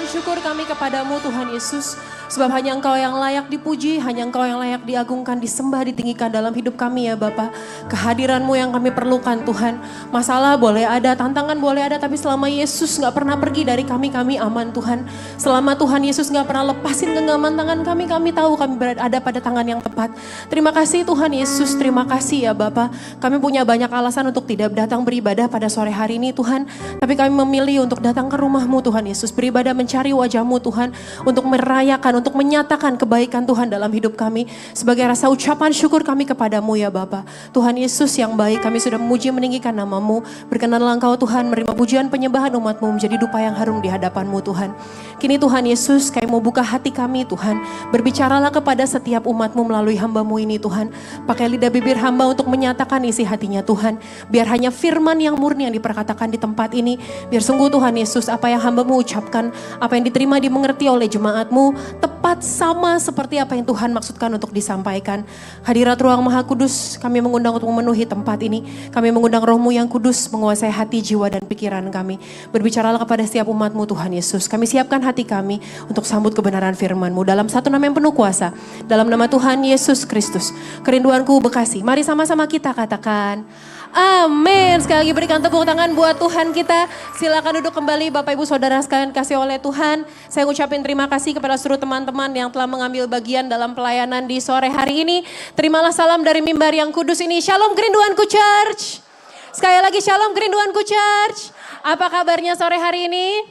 ucapan syukur kami kepadamu Tuhan Yesus. Sebab hanya Engkau yang layak dipuji, hanya Engkau yang layak diagungkan, disembah, ditinggikan dalam hidup kami ya Bapa. Kehadiran-Mu yang kami perlukan Tuhan. Masalah boleh ada, tantangan boleh ada, tapi selama Yesus gak pernah pergi dari kami aman Tuhan. Selama Tuhan Yesus gak pernah lepasin genggaman tangan kami tahu kami berada pada tangan yang tepat. Terima kasih Tuhan Yesus, terima kasih ya Bapa. Kami punya banyak alasan untuk tidak datang beribadah pada sore hari ini Tuhan. Tapi kami memilih untuk datang ke rumah-Mu Tuhan Yesus. Beribadah mencari wajah-Mu Tuhan. Untuk merayakan, untuk menyatakan kebaikan Tuhan dalam hidup kami. Sebagai rasa ucapan syukur kami kepadamu ya Bapa. Tuhan Yesus yang baik, kami sudah memuji meninggikan nama-Mu. Berkenanlah Engkau Tuhan menerima pujian penyembahan umat-Mu menjadi dupa yang harum di hadapan-Mu Tuhan. Kini Tuhan Yesus, kami mau buka hati kami Tuhan. Berbicaralah kepada setiap umat-Mu melalui hamba-Mu ini Tuhan. Pakai lidah bibir hamba untuk menyatakan isi hatinya Tuhan. Biar hanya firman yang murni yang diperkatakan di tempat ini. Biar sungguh Tuhan Yesus, apa yang hamba-Mu ucapkan, apa yang diterima dimengerti oleh jemaat-Mu, tepat sama seperti apa yang Tuhan maksudkan untuk disampaikan. Hadirat ruang Maha Kudus, kami mengundang untuk memenuhi tempat ini. Kami mengundang Roh-Mu yang kudus menguasai hati, jiwa, dan pikiran kami. Berbicaralah kepada setiap umat-Mu Tuhan Yesus. Kami siapkan hati kami untuk sambut kebenaran firman-Mu dalam satu nama yang penuh kuasa. Dalam nama Tuhan Yesus Kristus. Kerinduanku Bekasi. Mari sama-sama kita katakan amin. Sekali lagi berikan tepuk tangan buat Tuhan kita. Silakan duduk kembali Bapak Ibu Saudara sekalian kasih oleh Tuhan. Saya ucapin terima kasih kepada seluruh teman-teman yang telah mengambil bagian dalam pelayanan di sore hari ini. Terimalah salam dari mimbar yang kudus ini. Shalom Kerinduanku Church. Sekali lagi shalom Kerinduanku Church. Apa kabarnya sore hari ini?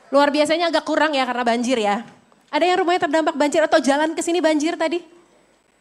Luar biasanya agak kurang ya karena banjir ya. Ada yang rumahnya terdampak banjir atau jalan ke sini banjir tadi?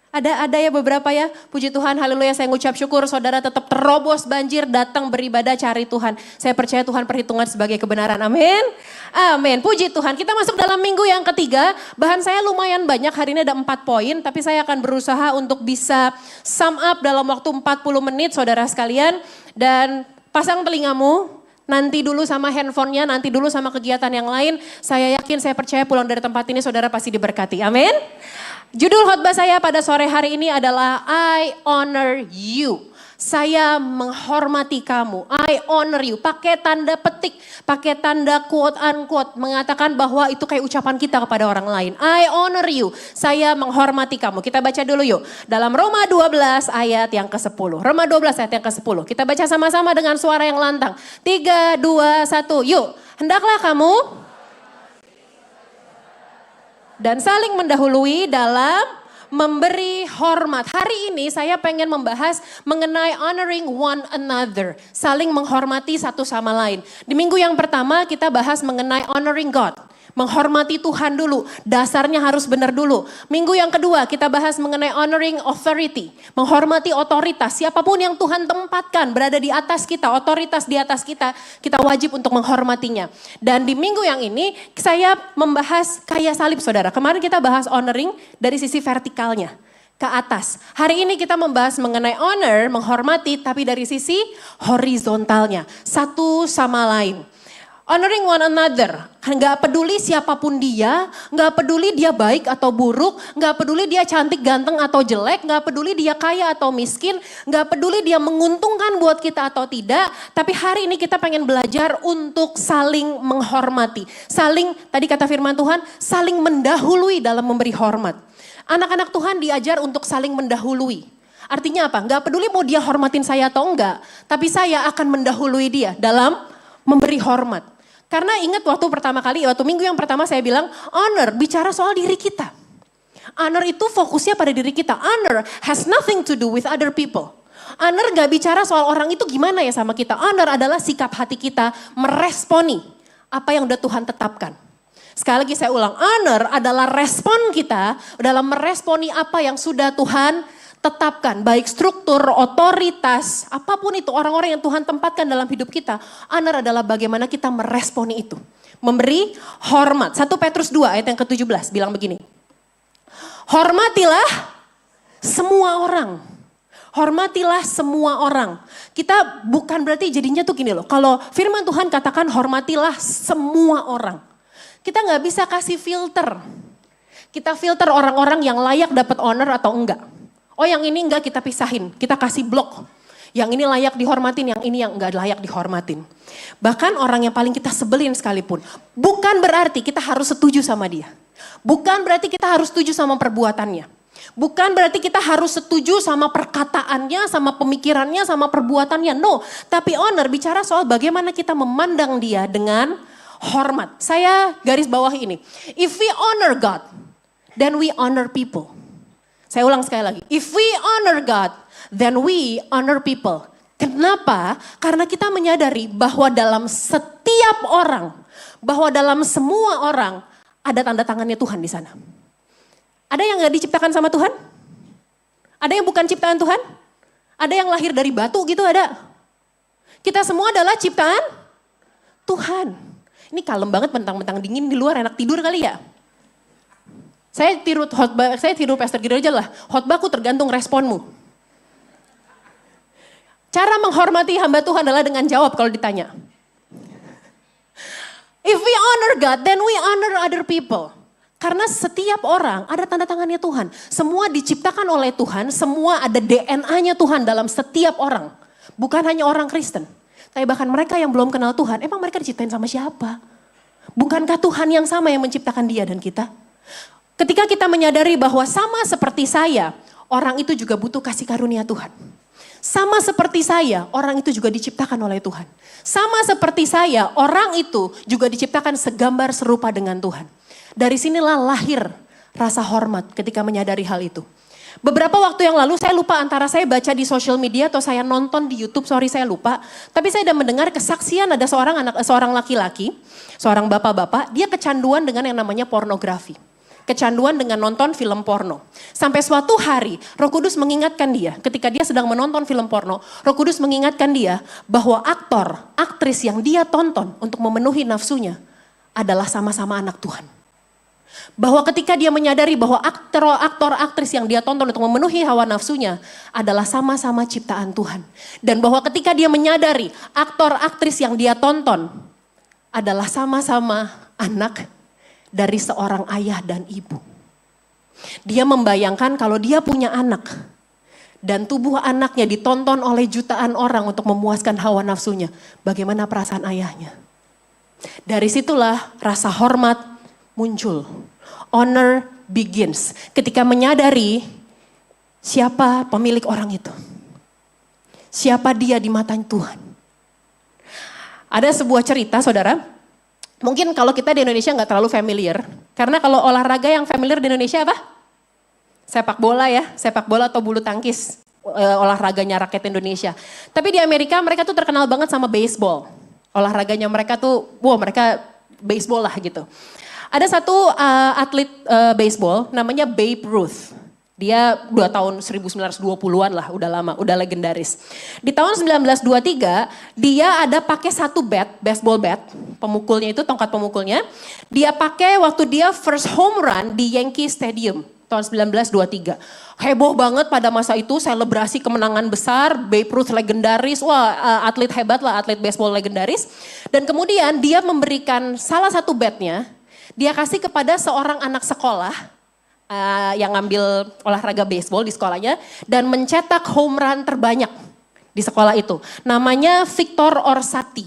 Ada ya beberapa ya. Puji Tuhan, haleluya. Saya ngucap syukur saudara tetap terobos banjir, datang beribadah cari Tuhan. Saya percaya Tuhan perhitungan sebagai kebenaran. Amin. Amin. Puji Tuhan. Kita masuk dalam minggu yang ketiga. Bahan saya lumayan banyak. Hari ini ada 4 poin. Tapi saya akan berusaha untuk bisa sum up dalam waktu 40 menit saudara sekalian. Dan pasang telingamu. Nanti dulu sama handphonenya, nanti dulu sama kegiatan yang lain. Saya yakin, saya percaya pulang dari tempat ini saudara pasti diberkati. Amin. Judul khotbah saya pada sore hari ini adalah I honor you. Saya menghormati kamu. I honor you. Pakai tanda petik, pakai tanda quote unquote. Mengatakan bahwa itu kayak ucapan kita kepada orang lain. I honor you. Saya menghormati kamu. Kita baca dulu yuk. Dalam Roma 12 ayat yang ke-10. Roma 12 ayat yang ke-10. Kita baca sama-sama dengan suara yang lantang. 3, 2, 1. Yuk. Hendaklah kamu dan saling mendahului dalam memberi hormat. Hari ini saya pengen membahas mengenai honoring one another. Saling menghormati satu sama lain. Di minggu yang pertama kita bahas mengenai honoring God. Menghormati Tuhan dulu. Dasarnya harus benar dulu. Minggu yang kedua kita bahas mengenai honoring authority. Menghormati otoritas. Siapapun yang Tuhan tempatkan berada di atas kita. Otoritas di atas kita. Kita wajib untuk menghormatinya. Dan di minggu yang ini saya membahas kaya salib saudara. Kemarin kita bahas honoring dari sisi vertikalnya. Ke atas. Hari ini kita membahas mengenai honor, menghormati. Tapi dari sisi horizontalnya. Satu sama lain. Honoring one another, gak peduli siapapun dia, gak peduli dia baik atau buruk, gak peduli dia cantik, ganteng atau jelek, gak peduli dia kaya atau miskin, gak peduli dia menguntungkan buat kita atau tidak. Tapi hari ini kita pengen belajar untuk saling menghormati. Saling, tadi kata firman Tuhan, saling mendahului dalam memberi hormat. Anak-anak Tuhan diajar untuk saling mendahului. Artinya apa? Gak peduli mau dia hormatin saya atau enggak, tapi saya akan mendahului dia dalam memberi hormat. Karena ingat waktu pertama kali, waktu minggu yang pertama saya bilang, honor bicara soal diri kita. Honor itu fokusnya pada diri kita. Honor has nothing to do with other people. Honor gak bicara soal orang itu gimana ya sama kita. Honor adalah sikap hati kita meresponi apa yang udah Tuhan tetapkan. Sekali lagi saya ulang, honor adalah respon kita dalam meresponi apa yang sudah Tuhan tetapkan, baik struktur, otoritas, apapun itu orang-orang yang Tuhan tempatkan dalam hidup kita. Honor adalah bagaimana kita meresponi itu. Memberi hormat. 1 Petrus 2 ayat yang ke-17 bilang begini. Hormatilah semua orang. Hormatilah semua orang. Kita bukan berarti jadinya tuh gini loh. Kalau firman Tuhan katakan hormatilah semua orang. Kita gak bisa kasih filter. Kita filter orang-orang yang layak dapat honor atau enggak. Oh yang ini enggak kita pisahin, kita kasih blok. Yang ini layak dihormatin, yang ini yang enggak layak dihormatin. Bahkan orang yang paling kita sebelin sekalipun. Bukan berarti kita harus setuju sama dia. Bukan berarti kita harus setuju sama perbuatannya. Bukan berarti kita harus setuju sama perkataannya, sama pemikirannya, sama perbuatannya. No, tapi honor bicara soal bagaimana kita memandang dia dengan hormat. Saya garis bawah ini. If we honor God, then we honor people. Saya ulang sekali lagi. If we honor God, then we honor people. Kenapa? Karena kita menyadari bahwa dalam setiap orang, bahwa dalam semua orang ada tanda tangannya Tuhan di sana. Ada yang gak diciptakan sama Tuhan? Ada yang bukan ciptaan Tuhan? Ada yang lahir dari batu gitu ada? Kita semua adalah ciptaan Tuhan. Ini kalem banget mentang-mentang dingin di luar enak tidur kali ya? Saya tiru Pastor Giro aja lah. Khotbahku tergantung responmu. Cara menghormati hamba Tuhan adalah dengan jawab kalau ditanya. If we honor God, then we honor other people. Karena setiap orang ada tanda tangannya Tuhan. Semua diciptakan oleh Tuhan, semua ada DNA-nya Tuhan dalam setiap orang. Bukan hanya orang Kristen. Tapi bahkan mereka yang belum kenal Tuhan, emang mereka diciptain sama siapa? Bukankah Tuhan yang sama yang menciptakan dia dan kita? Ketika kita menyadari bahwa sama seperti saya, orang itu juga butuh kasih karunia Tuhan. Sama seperti saya, orang itu juga diciptakan oleh Tuhan. Sama seperti saya, orang itu juga diciptakan segambar serupa dengan Tuhan. Dari sinilah lahir rasa hormat ketika menyadari hal itu. Beberapa waktu yang lalu saya lupa antara saya baca di sosial media atau saya nonton di YouTube, sorry saya lupa. Tapi saya sudah mendengar kesaksian ada seorang laki-laki, seorang bapak-bapak, dia kecanduan dengan yang namanya pornografi. Kecanduan dengan nonton film porno. Sampai suatu hari Roh Kudus mengingatkan dia, ketika dia sedang menonton film porno, Roh Kudus mengingatkan dia bahwa aktor, aktris yang dia tonton untuk memenuhi nafsunya adalah sama-sama anak Tuhan. Bahwa ketika dia menyadari bahwa aktor, aktris yang dia tonton untuk memenuhi hawa nafsunya adalah sama-sama ciptaan Tuhan. Dan bahwa ketika dia menyadari aktor, aktris yang dia tonton adalah sama-sama anak dari seorang ayah dan ibu. Dia membayangkan kalau dia punya anak dan tubuh anaknya ditonton oleh jutaan orang untuk memuaskan hawa nafsunya. Bagaimana perasaan ayahnya? Dari situlah rasa hormat muncul. Honor begins. Ketika menyadari siapa pemilik orang itu. Siapa dia di mata Tuhan. Ada sebuah cerita saudara. Mungkin kalau kita di Indonesia nggak terlalu familiar. Karena kalau olahraga yang familiar di Indonesia apa? Sepak bola ya. Sepak bola atau bulu tangkis. Olahraganya rakyat Indonesia. Tapi di Amerika mereka tuh terkenal banget sama baseball. Olahraganya mereka tuh, mereka baseball lah gitu. Ada satu atlet baseball namanya Babe Ruth. Dia 2 tahun 1920-an lah, udah lama, udah legendaris. Di tahun 1923, dia ada pakai satu baseball bat, pemukulnya itu, tongkat pemukulnya. Dia pakai waktu dia first home run di Yankee Stadium, tahun 1923. Heboh banget pada masa itu, selebrasi kemenangan besar, Babe Ruth legendaris, atlet hebat lah, atlet baseball legendaris. Dan kemudian dia memberikan salah satu batnya, dia kasih kepada seorang anak sekolah yang ngambil olahraga baseball di sekolahnya dan mencetak home run terbanyak di sekolah itu. Namanya Victor Orsatti.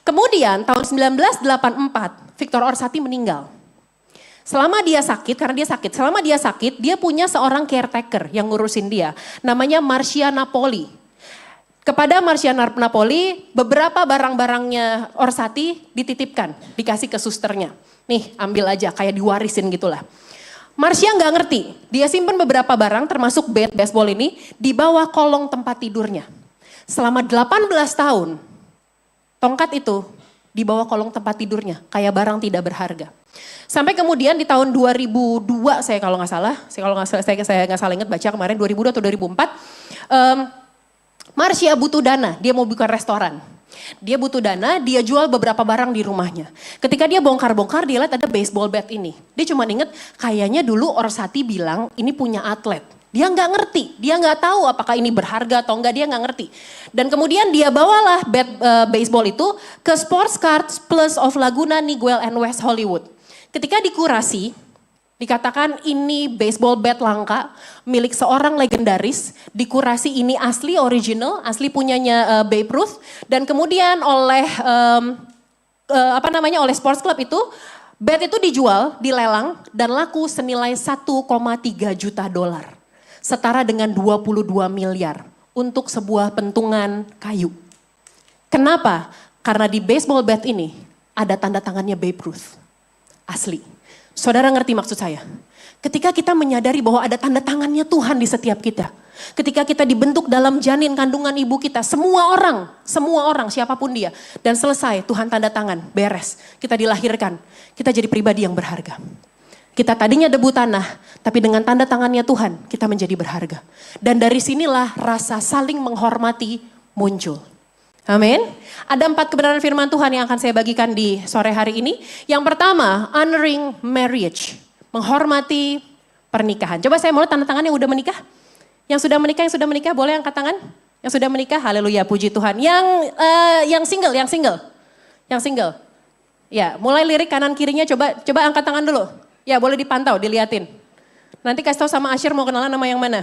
Kemudian tahun 1984 Victor Orsatti meninggal. Selama dia sakit, dia punya seorang caretaker yang ngurusin dia. Namanya Marcia Napoli. Kepada Marcia Napoli beberapa barang-barangnya Orsatti dititipkan, dikasih ke susternya. Nih ambil aja kayak diwarisin gitulah. Marcia nggak ngerti, dia simpen beberapa barang termasuk bat baseball ini di bawah kolong tempat tidurnya. Selama 18 tahun, tongkat itu di bawah kolong tempat tidurnya, kayak barang tidak berharga. Sampai kemudian di tahun 2002 saya nggak salah ingat baca kemarin 2002 atau 2004, Marcia butuh dana, dia mau buka restoran. Dia butuh dana, dia jual beberapa barang di rumahnya. Ketika dia bongkar-bongkar, dia lihat ada baseball bat ini. Dia cuma inget, kayaknya dulu Orsatti bilang ini punya atlet. Dia nggak ngerti, dia nggak tahu apakah ini berharga atau enggak, dia nggak ngerti. Dan kemudian dia bawalah bat baseball itu ke Sports Cards Plus of Laguna Niguel and West Hollywood. Ketika dikurasi, Dikatakan ini baseball bat langka milik seorang legendaris, dikurasi ini asli original, asli punyanya Babe Ruth, dan kemudian oleh oleh sports club itu bat itu dijual, dilelang dan laku senilai 1,3 juta dolar. Setara dengan 22 miliar untuk sebuah pentungan kayu. Kenapa? Karena di baseball bat ini ada tanda tangannya Babe Ruth. Asli. Saudara ngerti maksud saya? Ketika kita menyadari bahwa ada tanda tangannya Tuhan di setiap kita. Ketika kita dibentuk dalam janin kandungan ibu kita. Semua orang, siapapun dia. Dan selesai, Tuhan tanda tangan, beres. Kita dilahirkan, kita jadi pribadi yang berharga. Kita tadinya debu tanah, tapi dengan tanda tangannya Tuhan, kita menjadi berharga. Dan dari sinilah rasa saling menghormati muncul. Amin. Ada 4 kebenaran firman Tuhan yang akan saya bagikan di sore hari ini. Yang pertama, honoring marriage. Menghormati pernikahan. Coba saya mau tanda tangan yang udah menikah. Yang sudah menikah boleh angkat tangan. Yang sudah menikah, haleluya, puji Tuhan. Yang single. Ya, mulai lirik kanan kirinya, coba angkat tangan dulu. Ya, boleh dipantau, diliatin. Nanti kasih tahu sama Asyir mau kenalan nama yang mana.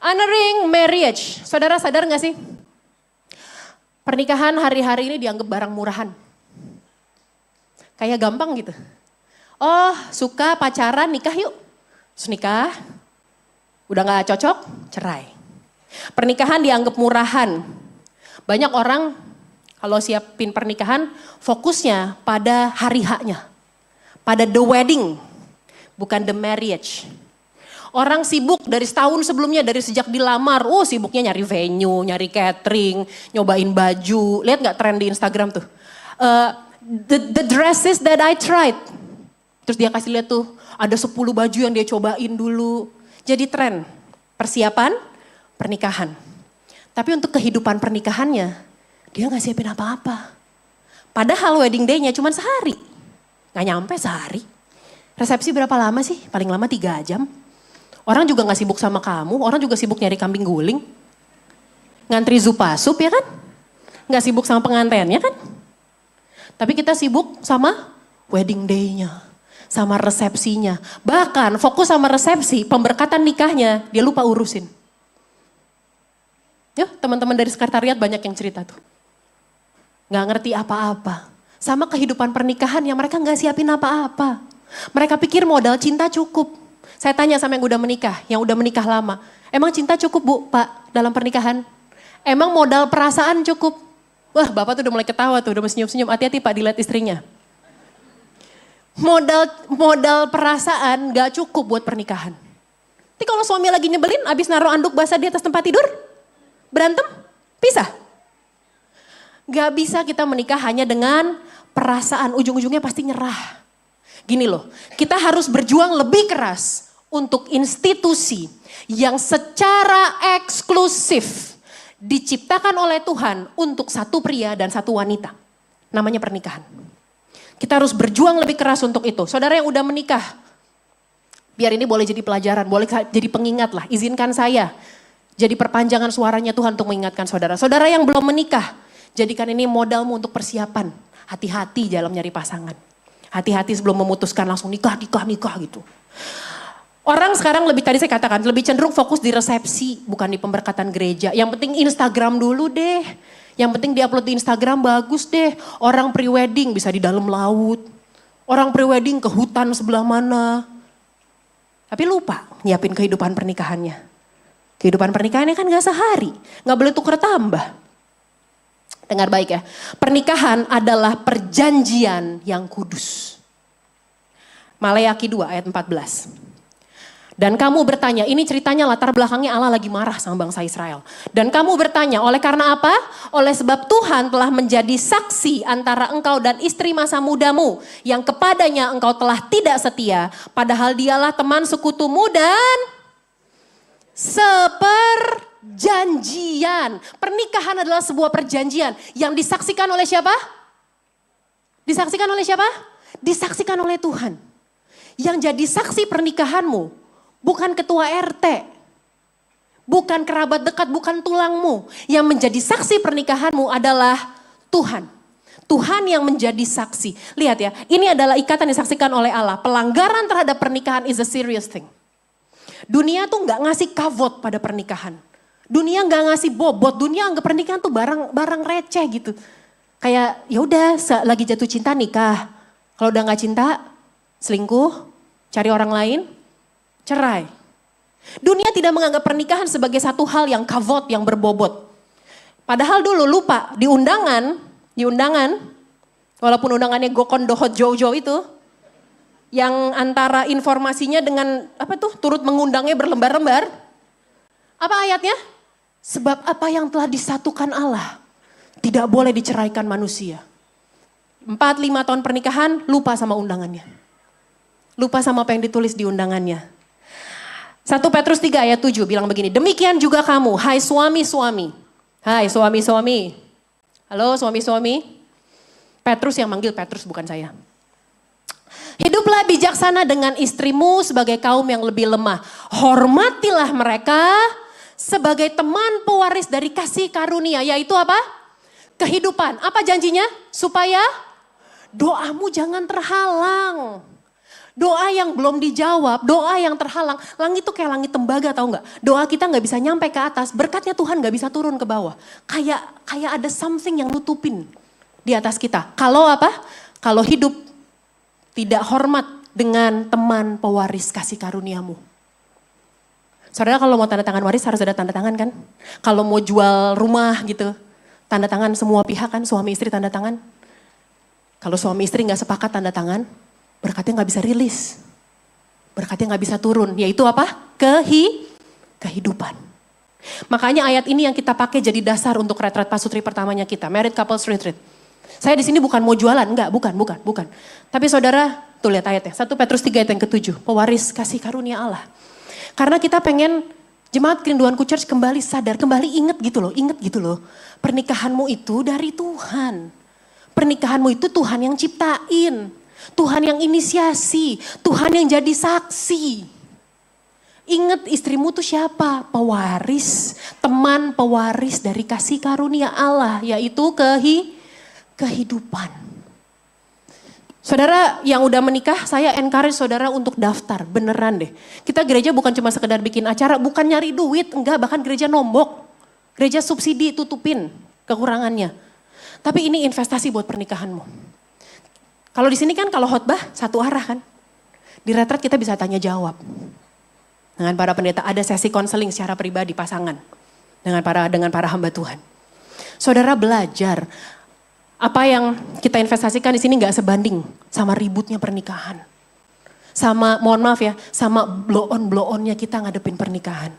Honoring marriage. Saudara sadar gak sih? Pernikahan hari-hari ini dianggap barang murahan. Kayak gampang gitu. Oh, suka pacaran, nikah yuk. Terus nikah, udah gak cocok, cerai. Pernikahan dianggap murahan. Banyak orang kalau siapin pernikahan, fokusnya pada hari haknya. Pada the wedding, bukan the marriage. Orang sibuk dari setahun sebelumnya, dari sejak dilamar. Sibuknya nyari venue, nyari catering, nyobain baju. Lihat gak tren di Instagram tuh. The dresses that I tried. Terus dia kasih lihat tuh, ada 10 baju yang dia cobain dulu. Jadi tren, persiapan, pernikahan. Tapi untuk kehidupan pernikahannya, dia gak siapin apa-apa. Padahal wedding day-nya cuma sehari. Gak nyampe sehari. Resepsi berapa lama sih? Paling lama 3 jam. Orang juga gak sibuk sama kamu, orang juga sibuk nyari kambing guling. Ngantri zupasup ya kan? Gak sibuk sama pengantinnya kan? Tapi kita sibuk sama wedding day-nya, sama resepsinya. Bahkan fokus sama resepsi, pemberkatan nikahnya, dia lupa urusin. Ya, teman-teman dari sekretariat banyak yang cerita tuh. Gak ngerti apa-apa. Sama kehidupan pernikahan yang mereka gak siapin apa-apa. Mereka pikir modal cinta cukup. Saya tanya sama yang udah menikah lama. Emang cinta cukup Bu, Pak, dalam pernikahan? Emang modal perasaan cukup? Wah, Bapak tuh udah mulai ketawa tuh, udah senyum-senyum. Hati-hati Pak, dilihat istrinya. Modal perasaan gak cukup buat pernikahan. Tapi kalau suami lagi nyebelin, abis naruh anduk basah di atas tempat tidur, berantem, pisah. Gak bisa kita menikah hanya dengan perasaan, ujung-ujungnya pasti nyerah. Gini loh, kita harus berjuang lebih keras untuk institusi yang secara eksklusif diciptakan oleh Tuhan untuk satu pria dan satu wanita. Namanya pernikahan. Kita harus berjuang lebih keras untuk itu. Saudara yang udah menikah, biar ini boleh jadi pelajaran, boleh jadi pengingat lah. Izinkan saya jadi perpanjangan suaranya Tuhan untuk mengingatkan saudara. Saudara yang belum menikah, jadikan ini modalmu untuk persiapan. Hati-hati dalam nyari pasangan. Hati-hati sebelum memutuskan langsung nikah gitu. Orang sekarang tadi saya katakan, lebih cenderung fokus di resepsi, bukan di pemberkatan gereja. Yang penting Instagram dulu deh. Yang penting diupload di Instagram bagus deh. Orang pre-wedding bisa di dalam laut. Orang pre-wedding ke hutan sebelah mana. Tapi lupa nyiapin kehidupan pernikahannya. Kehidupan pernikahannya kan gak sehari. Gak boleh tuker tambah. Dengar baik ya. Pernikahan adalah perjanjian yang kudus. Maleakhi 2 ayat 14. Dan kamu bertanya, ini ceritanya latar belakangnya Allah lagi marah sama bangsa Israel. Dan kamu bertanya, oleh karena apa? Oleh sebab Tuhan telah menjadi saksi antara engkau dan istri masa mudamu. Yang kepadanya engkau telah tidak setia. Padahal dialah teman sekutumu dan seperjanjian. Pernikahan adalah sebuah perjanjian. Yang disaksikan oleh siapa? Disaksikan oleh siapa? Disaksikan oleh Tuhan. Yang jadi saksi pernikahanmu bukan ketua RT, bukan kerabat dekat, bukan tulangmu. Yang menjadi saksi pernikahanmu adalah Tuhan. Tuhan yang menjadi saksi. Lihat ya, ini adalah ikatan disaksikan oleh Allah. Pelanggaran terhadap pernikahan is a serious thing. Dunia tuh nggak ngasih kavot pada pernikahan. Dunia nggak ngasih bobot. Dunia anggap pernikahan tuh barang receh gitu. Kayak ya udah lagi jatuh cinta nikah. Kalau udah nggak cinta, selingkuh, cari orang lain, cerai. Dunia tidak menganggap pernikahan sebagai satu hal yang kavot, yang berbobot. Padahal dulu lupa di undangan, walaupun undangannya Gokon Dohot Jojo itu, yang antara informasinya dengan turut mengundangnya berlembar-lembar. Apa ayatnya? Sebab apa yang telah disatukan Allah tidak boleh diceraikan manusia. 4-5 tahun pernikahan lupa sama undangannya. Lupa sama apa yang ditulis di undangannya. 1 Petrus 3 ayat 7 bilang begini, demikian juga kamu, hai suami-suami. Hai suami-suami. Halo suami-suami. Petrus yang manggil, Petrus bukan saya. Hiduplah bijaksana dengan istrimu sebagai kaum yang lebih lemah. Hormatilah mereka sebagai teman pewaris dari kasih karunia. Yaitu apa? Kehidupan. Apa janjinya? Supaya doamu jangan terhalang. Doa yang belum dijawab, doa yang terhalang. Langit itu kayak langit tembaga, tahu nggak? Doa kita nggak bisa nyampe ke atas, berkatnya Tuhan nggak bisa turun ke bawah. Kayak ada something yang nutupin di atas kita. Kalau apa? Kalau hidup tidak hormat dengan teman pewaris kasih karuniamu. Saudara kalau mau tanda tangan waris harus ada tanda tangan kan? Kalau mau jual rumah gitu, tanda tangan semua pihak kan, suami istri tanda tangan. Kalau suami istri nggak sepakat tanda tangan, berkatnya nggak bisa rilis. Berkatnya nggak bisa turun. Yaitu apa? Kehidupan. Makanya ayat ini yang kita pakai jadi dasar untuk retret pasutri pertamanya kita. Married Couples Retreat. Saya di sini bukan mau jualan. Enggak, bukan. Tapi saudara, tuh lihat ayatnya. 1 Petrus 3 ayat yang ke-7. Pewaris kasih karunia Allah. Karena kita pengen Jemaat Kerinduanku Church kembali sadar. Kembali inget gitu loh. Pernikahanmu itu dari Tuhan. Pernikahanmu itu Tuhan yang ciptain. Tuhan yang inisiasi, Tuhan yang jadi saksi. Ingat istrimu tuh siapa? Pewaris, teman pewaris dari kasih karunia Allah, yaitu kehidupan. Saudara yang udah menikah, saya encourage saudara untuk daftar, beneran deh. Kita gereja bukan cuma sekedar bikin acara, bukan nyari duit, enggak, bahkan gereja nombok. Gereja subsidi tutupin kekurangannya. Tapi ini investasi buat pernikahanmu. Kalau di sini kan kalau khotbah satu arah kan. Di retret kita bisa tanya jawab. Dengan para pendeta ada sesi konseling secara pribadi pasangan. Dengan para hamba Tuhan. Saudara belajar. Apa yang kita investasikan di sini gak sebanding sama ributnya pernikahan. Sama, mohon maaf ya, sama blow-on-blow-onnya kita ngadepin pernikahan.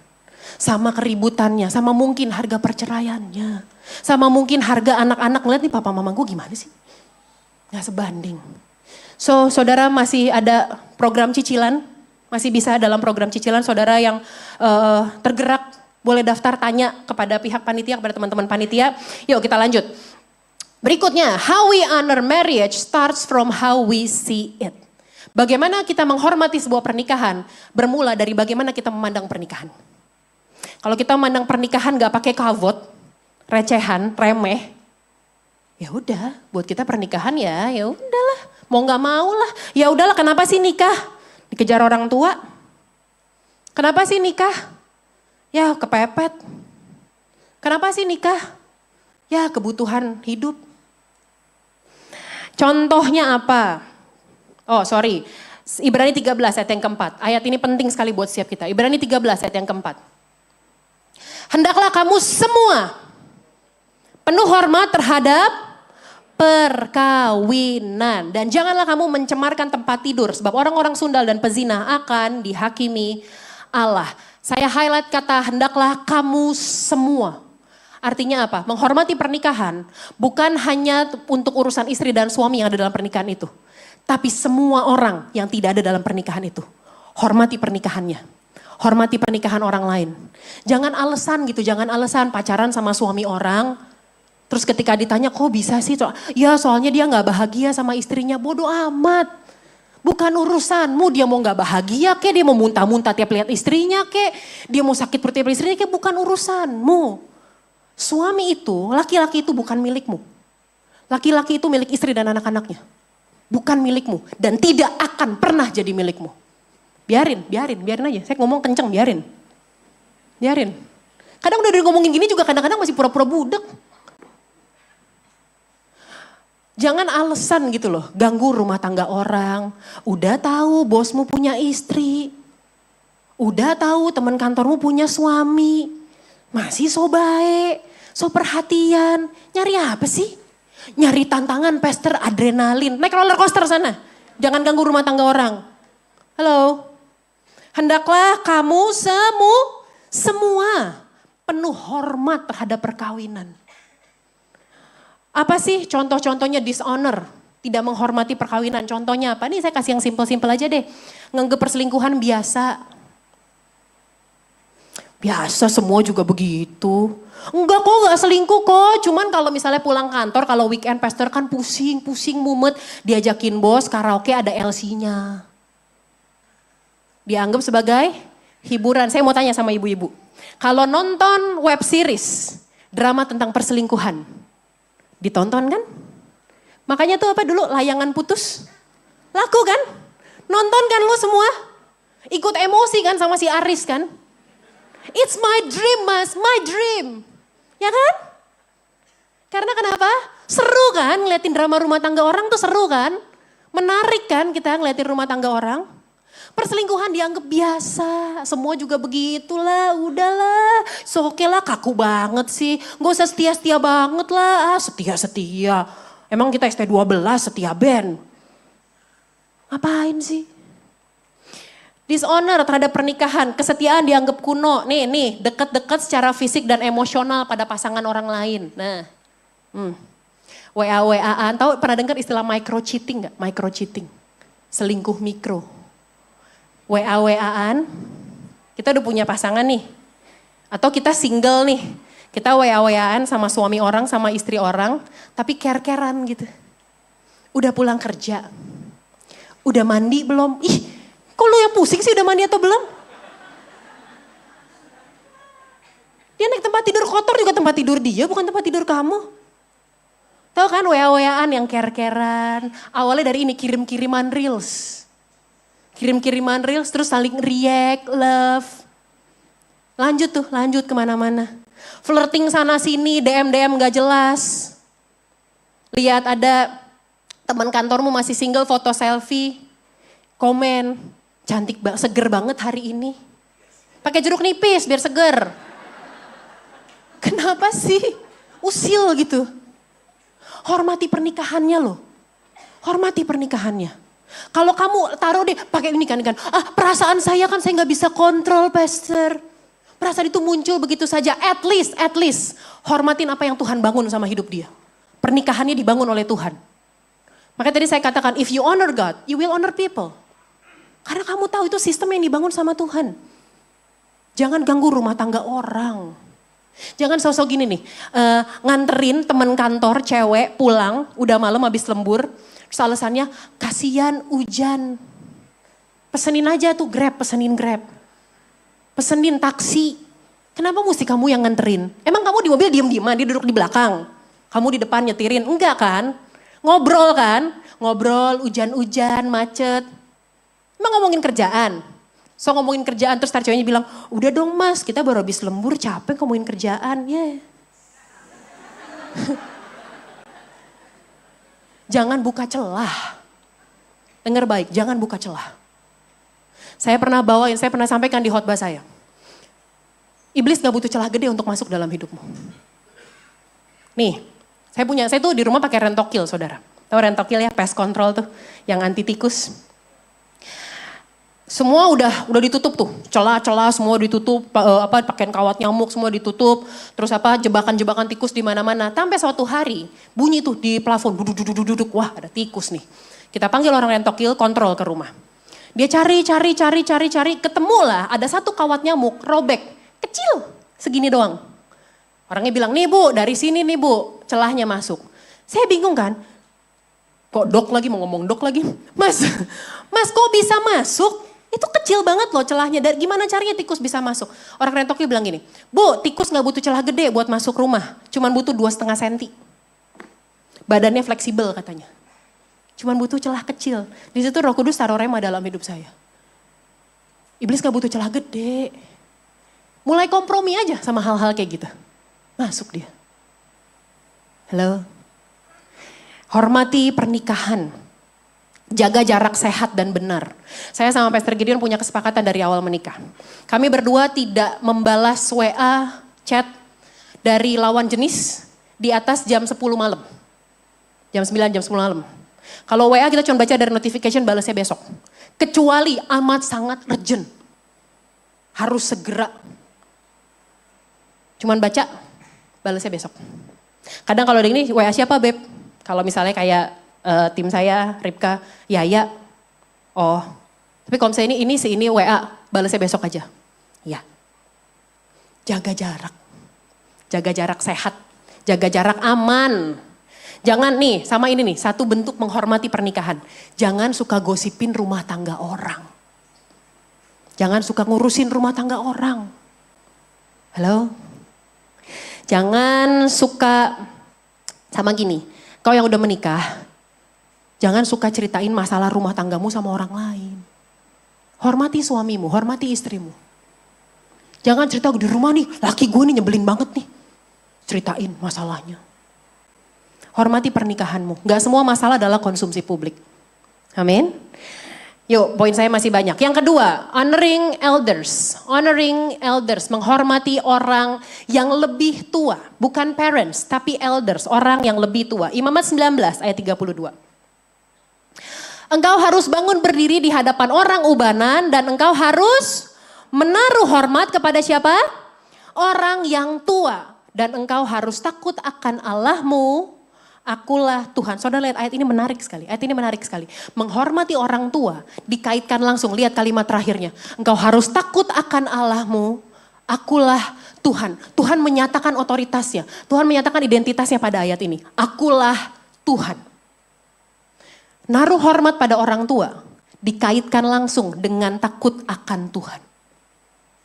Sama keributannya, sama mungkin harga perceraiannya. Sama mungkin harga anak-anak, ngeliat nih papa mama gue gimana sih? Gak sebanding. So saudara masih ada program cicilan, masih bisa dalam program cicilan. Saudara yang tergerak boleh daftar tanya kepada pihak panitia, kepada teman-teman panitia. Yuk kita lanjut. Berikutnya, how we honor marriage starts from how we see it. Bagaimana kita menghormati sebuah pernikahan bermula dari bagaimana kita memandang pernikahan. Kalau kita memandang pernikahan gak pakai kavot, recehan, remeh, ya udah, buat kita pernikahan ya udahlah, mau nggak mau lah, ya udahlah. Kenapa sih nikah? Dikejar orang tua. Kenapa sih nikah? Ya kepepet. Kenapa sih nikah? Ya kebutuhan hidup. Contohnya apa? Oh sorry, Ibrani 13 ayat yang keempat. Ayat ini penting sekali buat setiap kita. Ibrani 13 ayat yang keempat. Hendaklah kamu semua penuh hormat terhadap perkawinan. Dan janganlah kamu mencemarkan tempat tidur. Sebab orang-orang sundal dan pezina akan dihakimi Allah. Saya highlight kata hendaklah kamu semua. Artinya apa? Menghormati pernikahan bukan hanya untuk urusan istri dan suami yang ada dalam pernikahan itu. Tapi semua orang yang tidak ada dalam pernikahan itu. Hormati pernikahannya. Hormati pernikahan orang lain. Jangan alasan gitu, jangan alasan pacaran sama suami orang. Terus ketika ditanya kok bisa sih? Ya soalnya dia gak bahagia sama istrinya. Bodoh amat. Bukan urusanmu, dia mau gak bahagia kek, dia mau muntah-muntah tiap lihat istrinya kek. Dia mau sakit perut tiap istrinya kek, bukan urusanmu. Suami itu, laki-laki itu bukan milikmu. Laki-laki itu milik istri dan anak-anaknya. Bukan milikmu dan tidak akan pernah jadi milikmu. Biarin aja. Saya ngomong kenceng, biarin. Kadang udah ngomongin gini juga kadang-kadang masih pura-pura budak. Jangan alasan gitu loh, ganggu rumah tangga orang. Udah tahu bosmu punya istri. Udah tahu teman kantormu punya suami. Masih so baik, so perhatian. Nyari apa sih? Nyari tantangan, pester, adrenalin. Naik roller coaster sana. Jangan ganggu rumah tangga orang. Halo. Hendaklah kamu semua penuh hormat terhadap perkawinan. Apa sih contoh-contohnya dishonor? Tidak menghormati perkawinan. Contohnya apa? Nih saya kasih yang simpel-simpel aja deh. Nganggep perselingkuhan biasa. Biasa semua juga begitu. Enggak kok, gak selingkuh kok. Cuman kalau misalnya pulang kantor, kalau weekend pastor kan pusing mumet. Diajakin bos karaoke ada LC-nya. Dianggap sebagai hiburan. Saya mau tanya sama ibu-ibu. Kalau nonton web series, drama tentang perselingkuhan. Ditonton kan? Makanya tuh apa dulu layangan putus? Laku kan? Nonton kan lu semua? Ikut emosi kan sama si Aris kan? It's my dream mas, my dream. Ya kan? Karena kenapa? Seru kan ngeliatin drama rumah tangga orang tuh seru kan? Menarik kan kita ngeliatin rumah tangga orang? Perselingkuhan dianggap biasa, semua juga begitulah, udahlah. So oke lah, kaku banget sih. Gak usah setia-setia banget lah, setia-setia. Emang kita ST12 setia band? Ngapain sih? Dishonor terhadap pernikahan, kesetiaan dianggap kuno. Nih, deket-deket secara fisik dan emosional pada pasangan orang lain. Nah, WA-WAan, tahu pernah dengar istilah micro cheating nggak? Micro cheating, selingkuh mikro. WA-WAan, kita udah punya pasangan nih. Atau kita single nih, kita WA-WAan sama suami orang, sama istri orang, tapi care-carean gitu. Udah pulang kerja, udah mandi belum? Ih, kok lu yang pusing sih udah mandi atau belum? Dia naik tempat tidur kotor juga tempat tidur dia, bukan tempat tidur kamu. Tahu kan WA-WAan yang care-carean, awalnya dari ini kirim-kiriman reels. Kirim-kiriman reels terus saling react, love. Lanjut kemana-mana. Flirting sana sini, DM gak jelas. Lihat ada teman kantormu masih single foto selfie. Komen, cantik banget, seger banget hari ini. Pakai jeruk nipis biar seger. Kenapa sih? Usil gitu. Hormati pernikahannya loh. Hormati pernikahannya. Kalau kamu taruh deh pakai ini kan. Perasaan saya kan saya nggak bisa kontrol pastor. Perasaan itu muncul begitu saja. At least hormatin apa yang Tuhan bangun sama hidup dia. Pernikahannya dibangun oleh Tuhan. Makanya tadi saya katakan if you honor God, you will honor people. Karena kamu tahu itu sistem yang dibangun sama Tuhan. Jangan ganggu rumah tangga orang. Jangan sosok gini nih, nganterin teman kantor cewek pulang, udah malam habis lembur. Terus alasannya kasihan hujan. Pesenin aja tuh Grab, pesenin taksi. Kenapa mesti kamu yang nganterin? Emang kamu di mobil diem-dieman, dia duduk di belakang. Kamu di depan nyetirin, enggak kan? Ngobrol kan? Ngobrol, hujan-hujan, macet. Emang ngomongin kerjaan? So ngomongin kerjaan terus tar ceweknya bilang, udah dong mas kita baru habis lembur capek ngomongin kerjaan. Jangan buka celah. Dengar baik, jangan buka celah. Saya pernah sampaikan di khotbah saya. Iblis gak butuh celah gede untuk masuk dalam hidupmu. Nih, saya tuh di rumah pakai rentokil saudara. Tahu rentokil ya, pest control tuh, yang anti tikus. Semua udah ditutup tuh, celah-celah semua ditutup, pakaian kawat nyamuk semua ditutup, terus jebakan-jebakan tikus di mana-mana. Sampai suatu hari bunyi tuh di plafon, duduk, wah ada tikus nih. Kita panggil orang rentokil kontrol ke rumah. Dia cari, ketemulah ada satu kawat nyamuk robek, kecil segini doang. Orangnya bilang, nih bu dari sini nih bu, celahnya masuk. Saya bingung kan, kok dok lagi mau ngomong dok lagi, mas kok bisa masuk? Itu kecil banget loh celahnya. Gimana caranya tikus bisa masuk? Orang rentokil bilang gini, bu tikus gak butuh celah gede buat masuk rumah. Cuman butuh 2,5 senti. Badannya fleksibel katanya. Cuman butuh celah kecil. Di situ Roh Kudus taruh rema dalam hidup saya. Iblis gak butuh celah gede. Mulai kompromi aja sama hal-hal kayak gitu. Masuk dia. Halo. Hormati pernikahan. Jaga jarak sehat dan benar. Saya sama Pastor Gideon punya kesepakatan dari awal menikah. Kami berdua tidak membalas WA, chat dari lawan jenis di atas jam 10 malam. Jam 9, jam 10 malam. Kalau WA kita cuma baca dari notification, balasnya besok. Kecuali amat sangat urgent. Harus segera. Cuman baca, balasnya besok. Kadang kalau ada ini, WA siapa Beb? Kalau misalnya kayak tim saya, Ripka, Yaya, oh. Tapi kalau misalnya ini WA, balasnya besok aja. Ya. Jaga jarak. Jaga jarak sehat. Jaga jarak aman. Jangan nih, sama ini nih, satu bentuk menghormati pernikahan. Jangan suka gosipin rumah tangga orang. Jangan suka ngurusin rumah tangga orang. Halo? Jangan suka, sama gini, kau yang udah menikah, jangan suka ceritain masalah rumah tanggamu sama orang lain. Hormati suamimu, hormati istrimu. Jangan cerita di rumah nih, laki gue nih nyebelin banget nih. Ceritain masalahnya. Hormati pernikahanmu. Gak semua masalah adalah konsumsi publik. Amin. Yuk, poin saya masih banyak. Yang kedua, honoring elders. Honoring elders, menghormati orang yang lebih tua. Bukan parents, tapi elders, orang yang lebih tua. Imamat 19 ayat 32. Engkau harus bangun berdiri di hadapan orang ubanan dan engkau harus menaruh hormat kepada siapa? Orang yang tua. Dan engkau harus takut akan Allahmu. Akulah Tuhan. Saudara lihat ayat ini menarik sekali. Ayat ini menarik sekali. Menghormati orang tua dikaitkan langsung. Lihat kalimat terakhirnya. Engkau harus takut akan Allahmu. Akulah Tuhan. Tuhan menyatakan otoritasnya. Tuhan menyatakan identitasnya pada ayat ini. Akulah Tuhan. Naruh hormat pada orang tua dikaitkan langsung dengan takut akan Tuhan.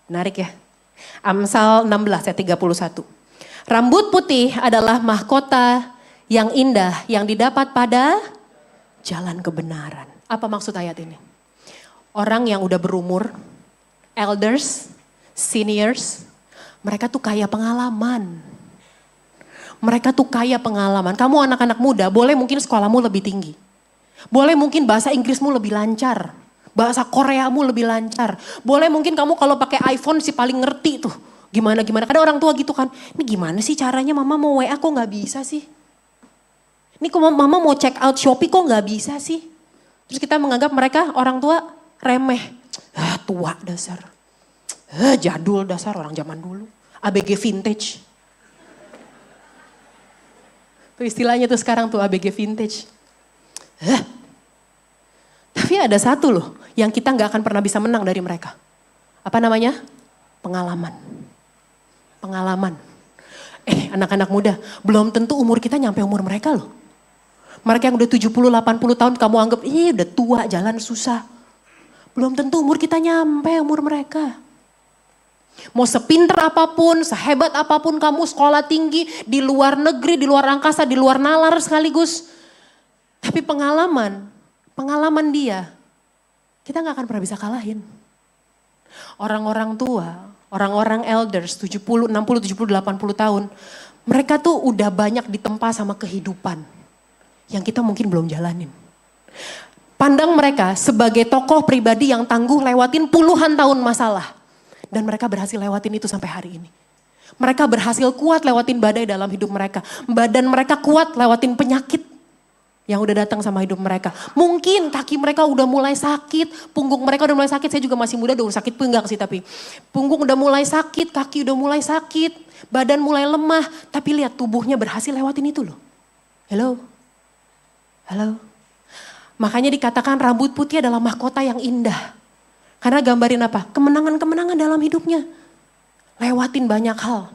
Menarik ya. Amsal 16 ayat 31. Rambut putih adalah mahkota yang indah yang didapat pada jalan kebenaran. Apa maksud ayat ini? Orang yang udah berumur, elders, seniors, mereka tuh kaya pengalaman. Mereka tuh kaya pengalaman. Kamu anak-anak muda, boleh mungkin sekolahmu lebih tinggi. Boleh mungkin bahasa Inggrismu lebih lancar. Bahasa Koreamu lebih lancar. Boleh mungkin kamu kalau pakai iPhone sih paling ngerti tuh. Gimana. Ada orang tua gitu kan. Ini gimana sih caranya mama mau WA kok gak bisa sih. Ini kok mama mau check out Shopee kok gak bisa sih. Terus kita menganggap mereka orang tua remeh. Tua dasar. Jadul dasar orang zaman dulu. ABG vintage. Tuh istilahnya tuh sekarang tuh ABG vintage. Tapi ada satu loh yang kita gak akan pernah bisa menang dari mereka. Apa namanya? Pengalaman. Anak-anak muda, belum tentu umur kita nyampe umur mereka loh. Mereka yang udah 70, 80 tahun kamu anggap, udah tua jalan susah. Belum tentu umur kita nyampe umur mereka. Mau sepinter apapun, sehebat apapun kamu sekolah tinggi, di luar negeri, di luar angkasa, di luar nalar sekaligus. Tapi pengalaman dia, kita gak akan pernah bisa kalahin. Orang-orang tua, orang-orang elders 70, 60, 70, 80 tahun. Mereka tuh udah banyak ditempa sama kehidupan. Yang kita mungkin belum jalanin. Pandang mereka sebagai tokoh pribadi yang tangguh lewatin puluhan tahun masalah. Dan mereka berhasil lewatin itu sampai hari ini. Mereka berhasil kuat lewatin badai dalam hidup mereka. Badan mereka kuat lewatin penyakit yang udah datang sama hidup mereka. Mungkin kaki mereka udah mulai sakit, punggung mereka udah mulai sakit. Saya juga masih muda udah sakit pinggang sih tapi. Punggung udah mulai sakit, kaki udah mulai sakit, badan mulai lemah. Tapi lihat tubuhnya berhasil lewatin itu loh. Halo? Makanya dikatakan rambut putih adalah mahkota yang indah. Karena gambarin apa? Kemenangan-kemenangan dalam hidupnya. Lewatin banyak hal.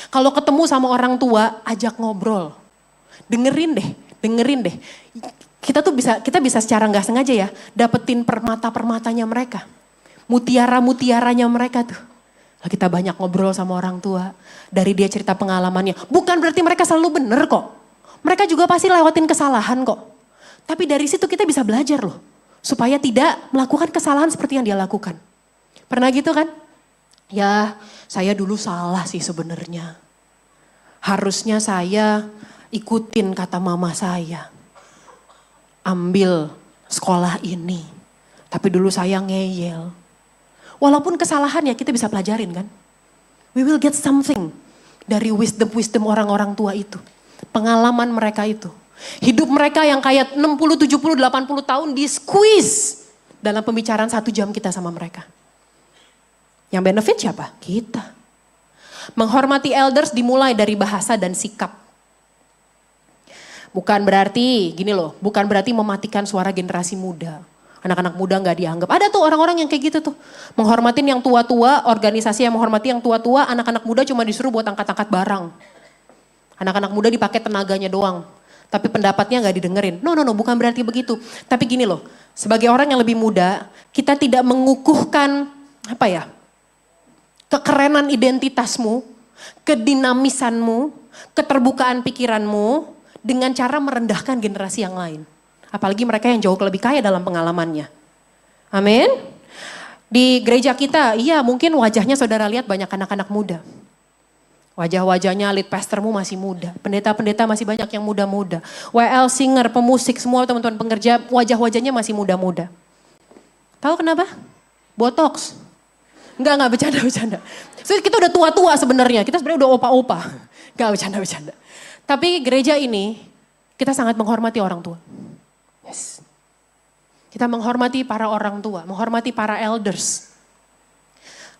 Kalau ketemu sama orang tua, ajak ngobrol. Dengerin deh. Kita bisa secara nggak sengaja ya dapetin permata-permatanya mereka. Mutiara-mutiaranya mereka tuh. Nah, kita banyak ngobrol sama orang tua. Dari dia cerita pengalamannya. Bukan berarti mereka selalu benar kok. Mereka juga pasti lewatin kesalahan kok. Tapi dari situ kita bisa belajar loh. Supaya tidak melakukan kesalahan seperti yang dia lakukan. Pernah gitu kan? Ya, saya dulu salah sih sebenarnya. Harusnya saya ikutin kata mama saya. Ambil sekolah ini. Tapi dulu saya ngeyel. Walaupun kesalahan ya kita bisa pelajarin kan. We will get something dari wisdom orang-orang tua itu. Pengalaman mereka itu. Hidup mereka yang kayak 60, 70, 80 tahun di squeeze dalam pembicaraan 1 jam kita sama mereka. Yang benefit siapa? Kita. Menghormati elders dimulai dari bahasa dan sikap. Bukan berarti, gini loh, bukan berarti mematikan suara generasi muda. Anak-anak muda gak dianggap. Ada tuh orang-orang yang kayak gitu tuh. Menghormatin yang tua-tua, organisasi yang menghormati yang tua-tua, anak-anak muda cuma disuruh buat angkat-angkat barang. Anak-anak muda dipakai tenaganya doang. Tapi pendapatnya gak didengerin. No, bukan berarti begitu. Tapi gini loh, sebagai orang yang lebih muda, kita tidak mengukuhkan, kekerenan identitasmu, kedinamisanmu, keterbukaan pikiranmu, dengan cara merendahkan generasi yang lain. Apalagi mereka yang jauh lebih kaya dalam pengalamannya. Amin. Di gereja kita, iya mungkin wajahnya saudara lihat banyak anak-anak muda. Wajah-wajahnya lead pastormu masih muda. Pendeta-pendeta masih banyak yang muda-muda. WL, singer, pemusik, semua teman-teman pengerja, wajah-wajahnya masih muda-muda. Tahu kenapa? Botox. Enggak bercanda. So, kita udah tua-tua sebenarnya. Kita sebenarnya udah opa-opa. Enggak bercanda. Tapi gereja ini, kita sangat menghormati orang tua. Yes. Kita menghormati para orang tua, menghormati para elders.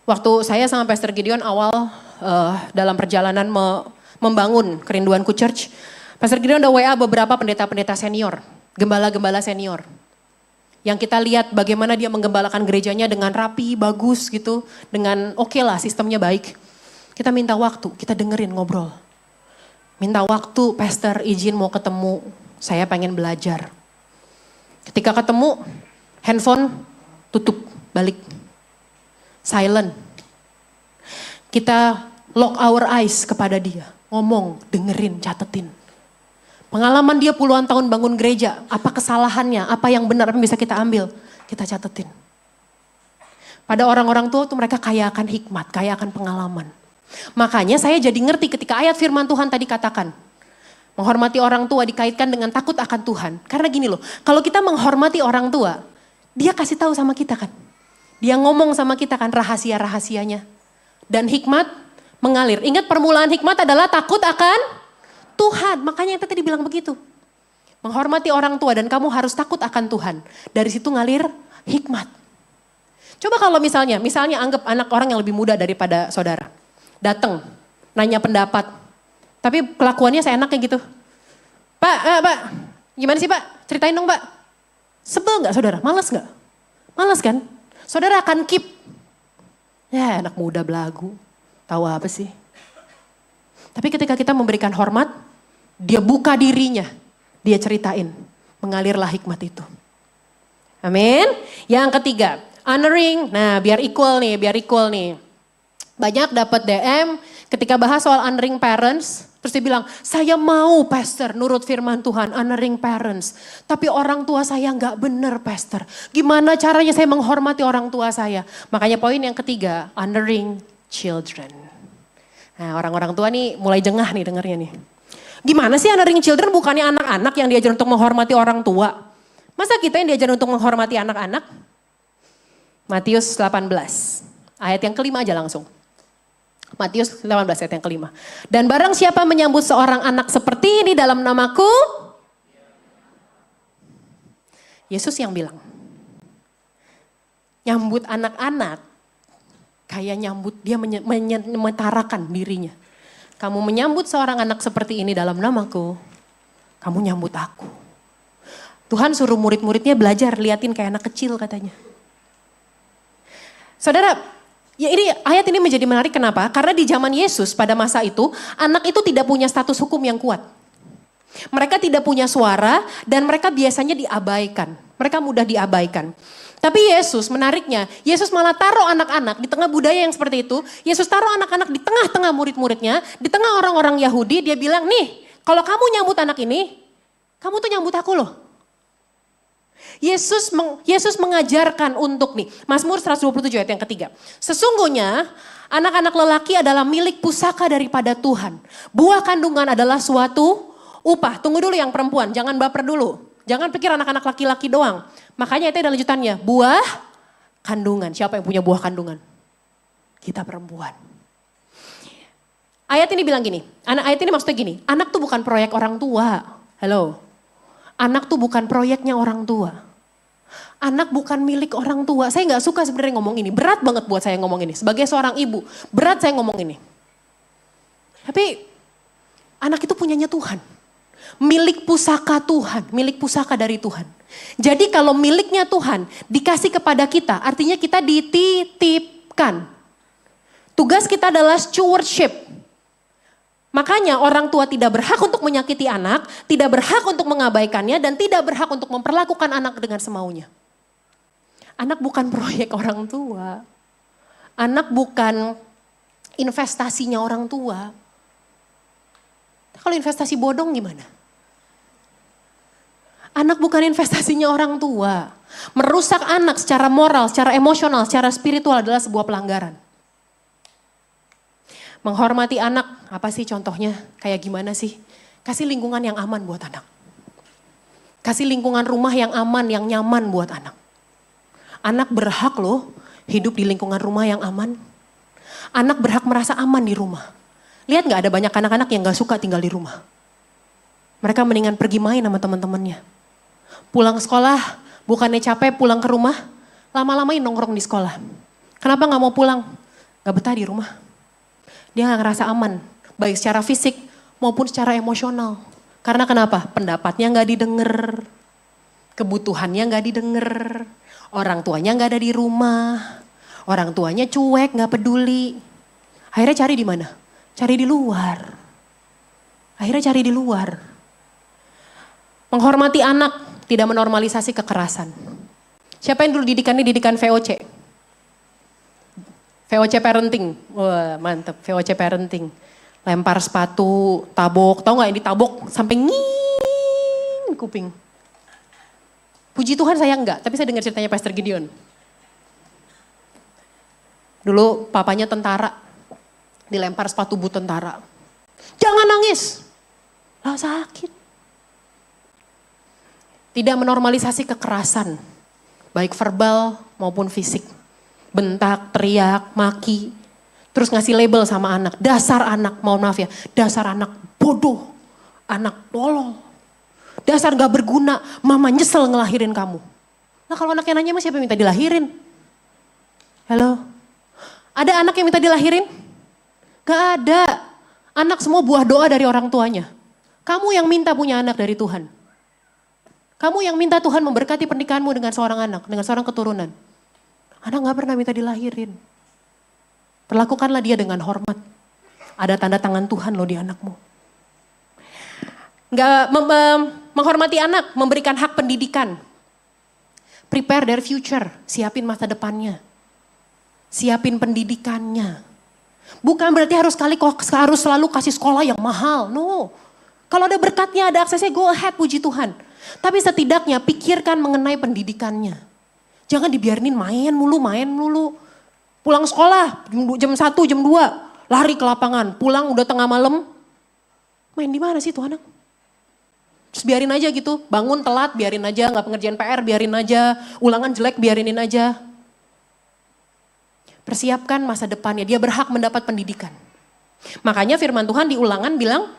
Waktu saya sama Pastor Gideon awal dalam perjalanan membangun Kerinduanku Church, Pastor Gideon udah WA beberapa pendeta-pendeta senior, gembala-gembala senior. Yang kita lihat bagaimana dia menggembalakan gerejanya dengan rapi, bagus gitu, dengan oke lah sistemnya baik. Kita minta waktu, kita dengerin ngobrol. Minta waktu, Pastor izin mau ketemu, saya pengen belajar. Ketika ketemu, handphone tutup, balik. Silent. Kita lock our eyes kepada dia. Ngomong, dengerin, catetin. Pengalaman dia puluhan tahun bangun gereja. Apa kesalahannya, apa yang benar, apa yang bisa kita ambil. Kita catetin. Pada orang-orang tua tuh mereka kaya akan hikmat, kaya akan pengalaman. Makanya saya jadi ngerti ketika ayat firman Tuhan tadi katakan. Menghormati orang tua dikaitkan dengan takut akan Tuhan. Karena gini loh, kalau kita menghormati orang tua, dia kasih tahu sama kita kan. Dia ngomong sama kita kan rahasia-rahasianya. Dan hikmat mengalir. Ingat permulaan hikmat adalah takut akan Tuhan. Makanya yang tadi bilang begitu. Menghormati orang tua dan kamu harus takut akan Tuhan. Dari situ ngalir hikmat. Coba kalau misalnya anggap anak orang yang lebih muda daripada saudara. Datang, nanya pendapat. Tapi kelakuannya seenaknya gitu. Pak, gimana sih Pak? Ceritain dong Pak. Sebel gak saudara? Malas gak? Malas kan? Saudara akan keep. Ya anak muda belagu. Tahu apa sih? Tapi ketika kita memberikan hormat, dia buka dirinya. Dia ceritain. Mengalirlah hikmat itu. Amin. Yang ketiga, honoring. Nah biar equal nih. Banyak dapat DM ketika bahas soal honoring parents. Terus dia bilang, saya mau pastor nurut firman Tuhan, honoring parents. Tapi orang tua saya gak bener pastor. Gimana caranya saya menghormati orang tua saya? Makanya poin yang ketiga, honoring children. Nah orang-orang tua nih mulai jengah nih dengarnya nih. Gimana sih honoring children bukannya anak-anak yang diajar untuk menghormati orang tua? Masa kita yang diajar untuk menghormati anak-anak? Matius 18, ayat yang kelima aja langsung. Matius 18 ayat yang kelima. Dan barang siapa menyambut seorang anak seperti ini dalam namaku. Yesus yang bilang. Nyambut anak-anak. Kayak nyambut, dia menyetarakan dirinya. Kamu menyambut seorang anak seperti ini dalam namaku. Kamu nyambut aku. Tuhan suruh murid-muridnya belajar liatin kayak anak kecil katanya. Saudara, ya ini ayat ini menjadi menarik kenapa? Karena di zaman Yesus pada masa itu, anak itu tidak punya status hukum yang kuat. Mereka tidak punya suara dan mereka biasanya diabaikan. Mereka mudah diabaikan. Tapi Yesus menariknya, Yesus malah taruh anak-anak di tengah budaya yang seperti itu. Yesus taruh anak-anak di tengah-tengah murid-muridnya, di tengah orang-orang Yahudi, dia bilang nih, Kalau kamu nyambut anak ini, kamu tuh nyambut aku loh. Yesus mengajarkan untuk nih, Mazmur 127 ayat yang ketiga. Sesungguhnya anak-anak lelaki adalah milik pusaka daripada Tuhan. Buah kandungan adalah suatu upah. Tunggu dulu yang perempuan, jangan baper dulu. Jangan pikir anak-anak laki-laki doang. Makanya itu ada lanjutannya, buah kandungan. Siapa yang punya buah kandungan? Kita perempuan. Ayat ini bilang gini, ayat ini maksudnya gini, anak tuh bukan proyek orang tua. Halo, anak tuh bukan proyeknya orang tua. Anak bukan milik orang tua. Saya gak suka sebenarnya ngomong ini, berat banget buat saya ngomong ini. Sebagai seorang ibu, berat saya ngomong ini. Tapi anak itu punyanya Tuhan. Milik pusaka Tuhan, milik pusaka dari Tuhan. Jadi kalau miliknya Tuhan dikasih kepada kita, artinya kita dititipkan. Tugas kita adalah stewardship. Makanya orang tua tidak berhak untuk menyakiti anak, tidak berhak untuk mengabaikannya, dan tidak berhak untuk memperlakukan anak dengan semaunya. Anak bukan proyek orang tua. Anak bukan investasinya orang tua. Kalau investasi bodong gimana? Anak bukan investasinya orang tua. Merusak anak secara moral, secara emosional, secara spiritual adalah sebuah pelanggaran. Menghormati anak, apa sih contohnya? Kayak gimana sih? Kasih lingkungan yang aman buat anak. Kasih lingkungan rumah yang aman, yang nyaman buat anak. Anak berhak loh hidup di lingkungan rumah yang aman. Anak berhak merasa aman di rumah. Lihat gak ada banyak anak-anak yang gak suka tinggal di rumah. Mereka mendingan pergi main sama teman-temannya. Pulang sekolah, bukannya capek pulang ke rumah, lama-lamain nongkrong di sekolah. Kenapa gak mau pulang? Gak betah di rumah. Dia gak ngerasa aman, baik secara fisik maupun secara emosional. Karena kenapa? Pendapatnya gak didengar, kebutuhannya gak didengar, orang tuanya gak ada di rumah, orang tuanya cuek, gak peduli. Akhirnya cari di mana? Cari di luar. Akhirnya cari di luar. Menghormati anak, tidak menormalisasi kekerasan. Siapa yang dulu didikannya didikan VOC? VOC parenting, wah mantep VOC parenting. Lempar sepatu, tabok, tahu gak yang ditabok sampai nging kuping. Puji Tuhan saya enggak, tapi saya dengar ceritanya Pastor Gideon. Dulu papanya tentara, dilempar sepatu boot tentara. Jangan nangis, lah sakit. Tidak menormalisasi kekerasan, baik verbal maupun fisik. Bentak, teriak, maki, terus ngasih label sama anak. Dasar anak, mohon maaf ya, dasar anak bodoh, anak tolol. Dasar gak berguna, mama nyesel ngelahirin kamu. Nah kalau anaknya nanya, siapa yang minta dilahirin? Halo? Ada anak yang minta dilahirin? Gak ada. Anak semua buah doa dari orang tuanya. Kamu yang minta punya anak dari Tuhan. Kamu yang minta Tuhan memberkati pernikahanmu dengan seorang anak, dengan seorang keturunan. Anak gak pernah minta dilahirin. Perlakukanlah dia dengan hormat. Ada tanda tangan Tuhan loh di anakmu. Menghormati anak, memberikan hak pendidikan. Prepare their future, siapin masa depannya. Siapin pendidikannya. Bukan berarti harus selalu kasih sekolah yang mahal, no. Kalau ada berkatnya, ada aksesnya, go ahead, puji Tuhan. Tapi setidaknya pikirkan mengenai pendidikannya. Jangan dibiarin main mulu. Pulang sekolah jam 1, jam 2, lari ke lapangan. Pulang udah tengah malam, main di mana sih tuh anak? Terus biarin aja gitu, bangun telat biarin aja, gak pengerjaan PR biarin aja, ulangan jelek biarinin aja. Persiapkan masa depannya, dia berhak mendapat pendidikan. Makanya firman Tuhan di Ulangan bilang,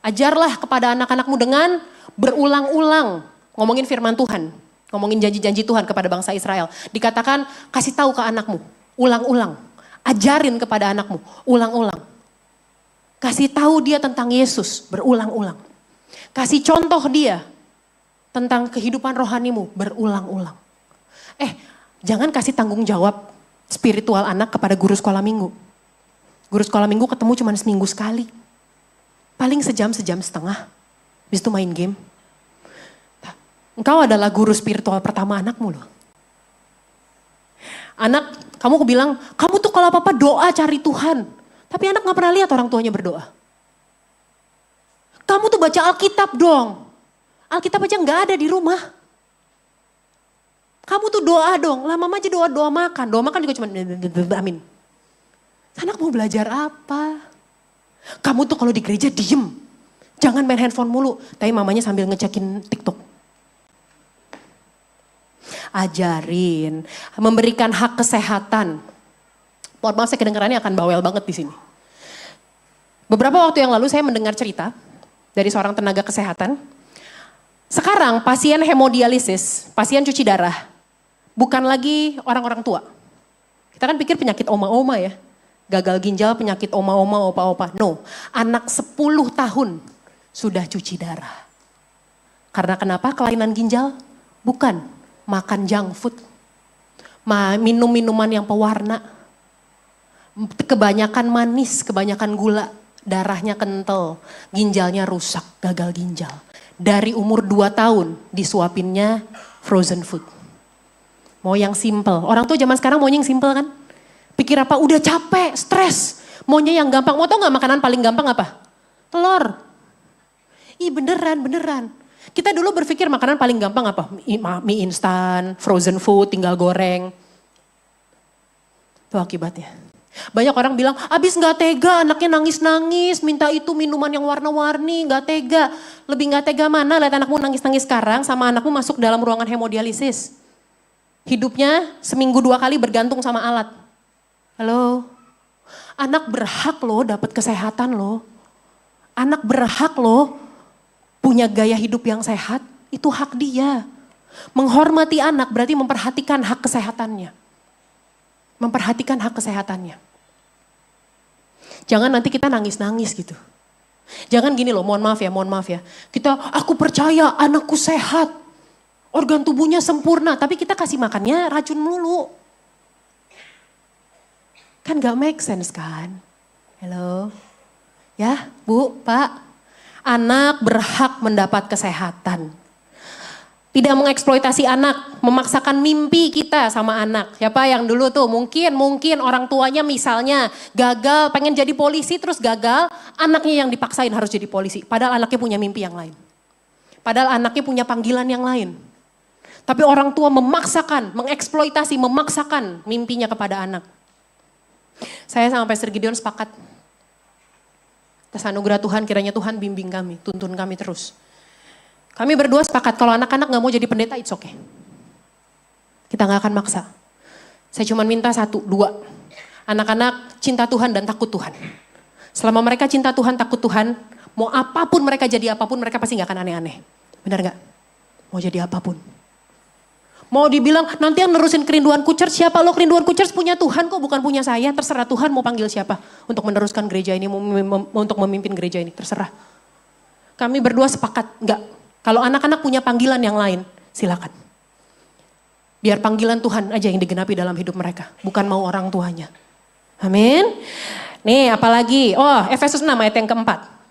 ajarlah kepada anak-anakmu dengan berulang-ulang. Ngomongin firman Tuhan. Ngomongin janji-janji Tuhan kepada bangsa Israel. Dikatakan kasih tahu ke anakmu, ulang-ulang. Ajarin kepada anakmu, ulang-ulang. Kasih tahu dia tentang Yesus, berulang-ulang. Kasih contoh dia tentang kehidupan rohanimu, berulang-ulang. Jangan kasih tanggung jawab spiritual anak kepada guru sekolah minggu. Guru sekolah minggu ketemu cuma seminggu sekali. Paling sejam setengah. Habis itu main game. Engkau adalah guru spiritual pertama anakmu loh. Anak, kamu bilang, kamu tuh kalau apa-apa doa cari Tuhan. Tapi anak gak pernah lihat orang tuanya berdoa. Kamu tuh baca Alkitab dong. Alkitab aja nggak ada di rumah. Kamu tuh doa dong. Lah mama aja doa makan. Doa makan juga cuma amin. Anak mau belajar apa? Kamu tuh kalau di gereja diem. Jangan main handphone mulu. Tapi mamanya sambil ngecekin TikTok. Ajarin. Memberikan hak kesehatan. Mohon maaf saya kedengarannya akan bawel banget di sini. Beberapa waktu yang lalu saya mendengar cerita dari seorang tenaga kesehatan. Sekarang pasien hemodialisis, pasien cuci darah, bukan lagi orang-orang tua. Kita kan pikir penyakit oma-oma ya. Gagal ginjal, penyakit oma-oma, opa-opa. No, anak 10 tahun sudah cuci darah. Karena kenapa? Kelainan ginjal? Bukan, makan junk food. Minum minuman yang pewarna. Kebanyakan manis, kebanyakan gula, darahnya kental, ginjalnya rusak, gagal ginjal. Dari umur 2 tahun disuapinnya frozen food. Mau yang simple, orang tuh zaman sekarang mau yang simple kan? Pikir apa? Udah capek, stres, maunya yang gampang. Mau tau gak makanan paling gampang apa? Telur. Ih beneran. Kita dulu berpikir makanan paling gampang apa? Mie instan, frozen food, tinggal goreng. Itu akibatnya. Banyak orang bilang, abis gak tega anaknya nangis-nangis, minta itu minuman yang warna-warni, gak tega. Lebih gak tega mana lihat anakmu nangis-nangis sekarang sama anakmu masuk dalam ruangan hemodialisis. Hidupnya seminggu 2 kali bergantung sama alat. Halo? Anak berhak loh dapat kesehatan loh. Anak berhak loh punya gaya hidup yang sehat, itu hak dia. Menghormati anak berarti memperhatikan hak kesehatannya. Memperhatikan hak kesehatannya. Jangan nanti kita nangis-nangis gitu. Jangan gini loh, mohon maaf ya. Aku percaya anakku sehat. Organ tubuhnya sempurna, tapi kita kasih makannya racun melulu. Kan gak make sense kan? Halo? Ya, Bu, Pak. Anak berhak mendapat kesehatan. Tidak mengeksploitasi anak, memaksakan mimpi kita sama anak. Siapa yang dulu tuh mungkin orang tuanya misalnya gagal pengen jadi polisi terus gagal, anaknya yang dipaksain harus jadi polisi. Padahal anaknya punya mimpi yang lain. Padahal anaknya punya panggilan yang lain. Tapi orang tua memaksakan, mengeksploitasi, memaksakan mimpinya kepada anak. Saya sama Pastor Gideon sepakat. Atas anugerah Tuhan, kiranya Tuhan bimbing kami, tuntun kami terus. Kami berdua sepakat kalau anak-anak gak mau jadi pendeta, it's okay. Kita gak akan maksa. Saya cuma minta 1, 2. Anak-anak cinta Tuhan dan takut Tuhan. Selama mereka cinta Tuhan, takut Tuhan, mau apapun mereka jadi apapun, mereka pasti gak akan aneh-aneh. Benar gak? Mau jadi apapun. Mau dibilang nanti yang nerusin kerinduanku church siapa? Lo kerinduanku church punya Tuhan kok, bukan punya saya. Terserah Tuhan mau panggil siapa untuk meneruskan gereja ini, untuk memimpin gereja ini, terserah. Kami berdua sepakat, enggak. Kalau anak-anak punya panggilan yang lain, silakan. Biar panggilan Tuhan aja yang digenapi dalam hidup mereka, bukan mau orang tuanya. Amin. Nih apalagi, Efesus 6 ayat yang keempat.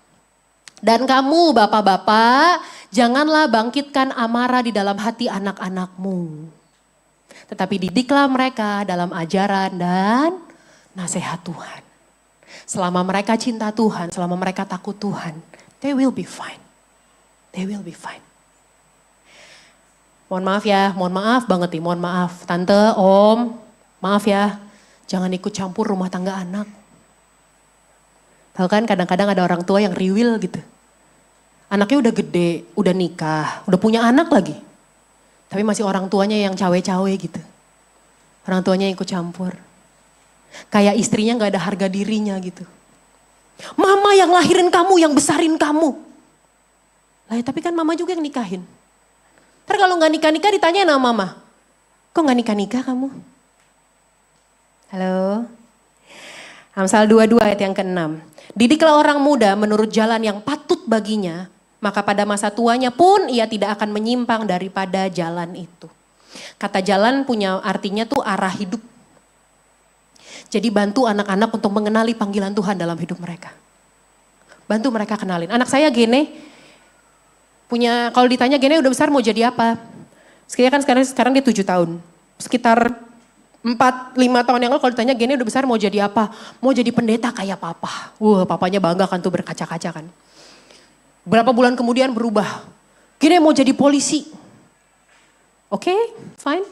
Dan kamu bapak-bapak, janganlah bangkitkan amarah di dalam hati anak-anakmu. Tetapi didiklah mereka dalam ajaran dan nasihat Tuhan. Selama mereka cinta Tuhan, selama mereka takut Tuhan, they will be fine. They will be fine. Mohon maaf ya, mohon maaf banget nih, mohon maaf. Tante, Om, maaf ya, jangan ikut campur rumah tangga anak. Tahu kan kadang-kadang ada orang tua yang riwil gitu. Anaknya udah gede, udah nikah, udah punya anak lagi. Tapi masih orang tuanya yang cawe-cawe gitu. Orang tuanya yang ikut campur. Kayak istrinya gak ada harga dirinya gitu. Mama yang lahirin kamu, yang besarin kamu. Lah ya, tapi kan mama juga yang nikahin. Ntar kalau gak nikah-nikah ditanya sama mama. Kok gak nikah-nikah kamu? Halo? Amsal 22 ayat yang ke-6. Didiklah orang muda menurut jalan yang patut baginya. Maka pada masa tuanya pun ia tidak akan menyimpang daripada jalan itu. Kata jalan punya artinya tuh arah hidup. Jadi bantu anak-anak untuk mengenali panggilan Tuhan dalam hidup mereka. Bantu mereka kenalin. Anak saya Gene. Kalau ditanya Gene udah besar mau jadi apa? Sekitar kan sekarang dia 7 tahun. Sekitar 4-5 tahun yang lalu kalau ditanya Gene udah besar mau jadi apa? Mau jadi pendeta kayak papa. Papanya bangga kan tuh berkaca-kaca kan. Berapa bulan kemudian berubah. Gene mau jadi polisi. Oke, fine.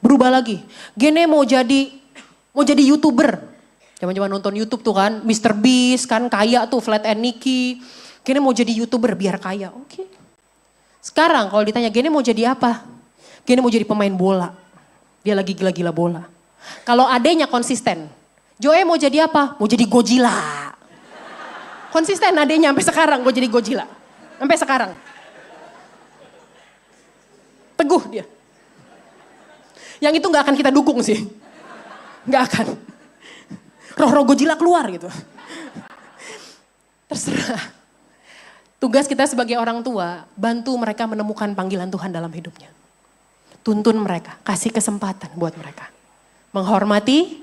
Berubah lagi. Gene mau jadi YouTuber. Zaman-zaman nonton YouTube tuh kan, Mr. Beast kan kaya tuh, Flat and Nicky. Gene mau jadi YouTuber biar kaya. Oke. Sekarang kalau ditanya Gene mau jadi apa? Gene mau jadi pemain bola. Dia lagi gila-gila bola. Kalau adenya konsisten. Joe mau jadi apa? Mau jadi Godzilla. Konsisten adenya sampai sekarang gue jadi Godzilla. Sampai sekarang. Teguh dia. Yang itu gak akan kita dukung sih. Gak akan. Roh-roh Godzilla keluar gitu. Terserah. Tugas kita sebagai orang tua, bantu mereka menemukan panggilan Tuhan dalam hidupnya. Tuntun mereka, kasih kesempatan buat mereka. Menghormati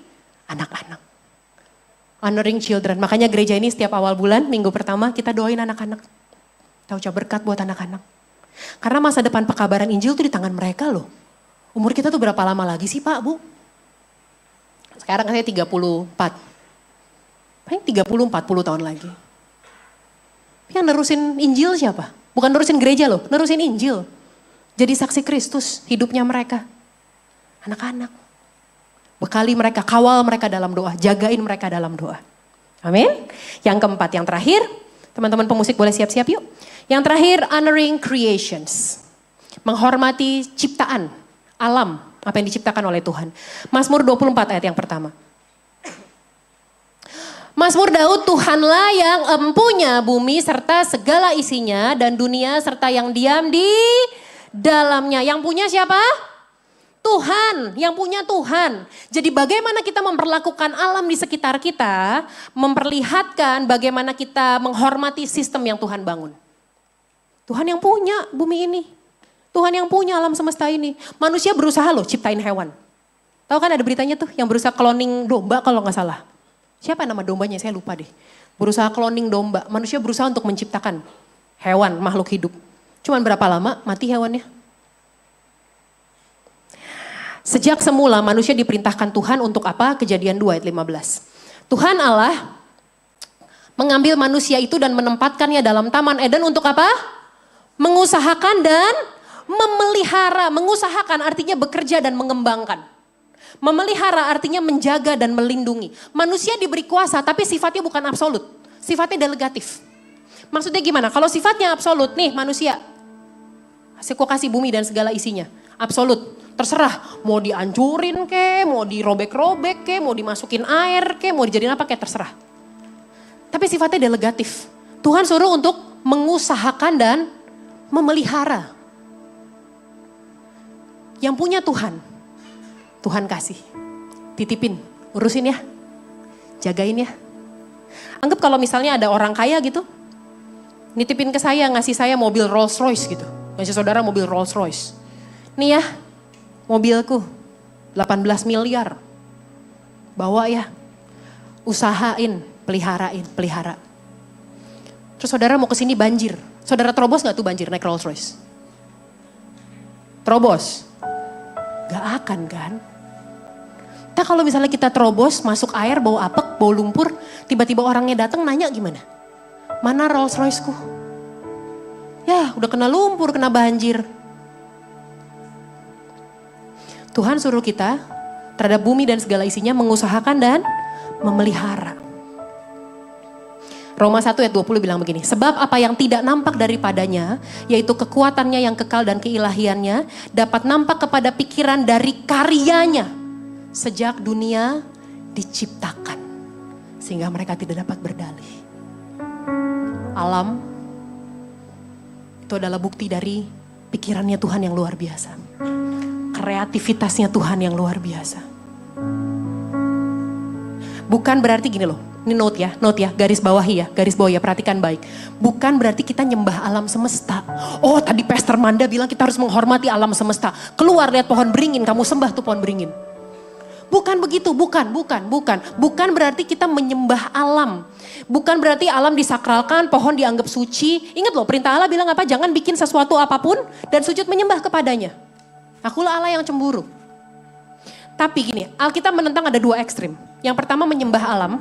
anak-anak. Honoring children. Makanya gereja ini setiap awal bulan, minggu pertama kita doain anak-anak. Kita ucap berkat buat anak-anak. Karena masa depan pekabaran Injil tuh di tangan mereka loh. Umur kita tuh berapa lama lagi sih Pak, Bu? Sekarang saya 34. Paling 30-40 tahun lagi. Yang nerusin Injil siapa? Bukan nerusin gereja loh, nerusin Injil. Jadi saksi Kristus hidupnya mereka. Anak-anak. Bekali mereka, kawal mereka dalam doa, jagain mereka dalam doa. Amin. Yang keempat, yang terakhir, teman-teman pemusik boleh siap-siap yuk. Yang terakhir, honoring creations. Menghormati ciptaan, alam, apa yang diciptakan oleh Tuhan. Mazmur 24 ayat yang pertama. Mazmur Daud, Tuhanlah yang empunya bumi serta segala isinya dan dunia serta yang diam di dalamnya. Yang punya siapa? Tuhan, yang punya Tuhan. Jadi bagaimana kita memperlakukan alam di sekitar kita, memperlihatkan bagaimana kita menghormati sistem yang Tuhan bangun. Tuhan yang punya bumi ini. Tuhan yang punya alam semesta ini. Manusia berusaha loh ciptain hewan. Tahu kan ada beritanya tuh yang berusaha cloning domba kalau nggak salah. Siapa nama dombanya saya lupa deh. Berusaha cloning domba. Manusia berusaha untuk menciptakan hewan, makhluk hidup. Cuman berapa lama mati hewannya? Sejak semula manusia diperintahkan Tuhan untuk apa? Kejadian 2 ayat 15. Tuhan Allah mengambil manusia itu dan menempatkannya dalam Taman Eden untuk apa? Mengusahakan dan memelihara. Mengusahakan artinya bekerja dan mengembangkan. Memelihara artinya menjaga dan melindungi. Manusia diberi kuasa tapi sifatnya bukan absolut. Sifatnya delegatif. Maksudnya gimana? Kalau sifatnya absolut nih manusia. Aku kasih bumi dan segala isinya. Absolut. Terserah. Mau dihancurin ke, mau dirobek-robek ke, mau dimasukin air ke, mau dijadiin apa ke, terserah. Tapi sifatnya delegatif. Tuhan suruh untuk mengusahakan dan memelihara. Yang punya Tuhan, Tuhan kasih. Titipin, urusin ya. Jagain ya. Anggap kalau misalnya ada orang kaya gitu, nitipin ke saya, ngasih saya mobil Rolls Royce gitu. Ngasih saudara mobil Rolls Royce. Nih ya, mobilku 18 miliar. Bawa ya. Usahain, pelihara. Terus saudara mau kesini banjir. Saudara terobos gak tuh banjir naik Rolls Royce? Terobos? Gak akan kan? Nah kalau misalnya kita terobos, masuk air, bau apek, bau lumpur, tiba-tiba orangnya datang nanya gimana? Mana Rolls Royce-ku? Ya udah kena lumpur, kena banjir. Tuhan suruh kita terhadap bumi dan segala isinya mengusahakan dan memelihara. Roma 1 ayat 20 bilang begini, sebab apa yang tidak nampak daripadanya, yaitu kekuatannya yang kekal dan keilahiannya, dapat nampak kepada pikiran dari karyanya, sejak dunia diciptakan, sehingga mereka tidak dapat berdalih. Alam, itu adalah bukti dari pikirannya Tuhan yang luar biasa. Kreativitasnya Tuhan yang luar biasa. Bukan berarti gini loh. Ini note ya, garis bawahi ya, perhatikan baik. Bukan berarti kita nyembah alam semesta. Oh tadi Pastor Manda bilang kita harus menghormati alam semesta. Keluar lihat pohon beringin, kamu sembah tuh pohon beringin. Bukan begitu, bukan. Bukan berarti kita menyembah alam. Bukan berarti alam disakralkan, pohon dianggap suci. Ingat loh perintah Allah bilang apa? Jangan bikin sesuatu apapun dan sujud menyembah kepadanya. Akulah Allah yang cemburu. Tapi gini, Alkitab menentang ada dua ekstrim. Yang pertama menyembah alam.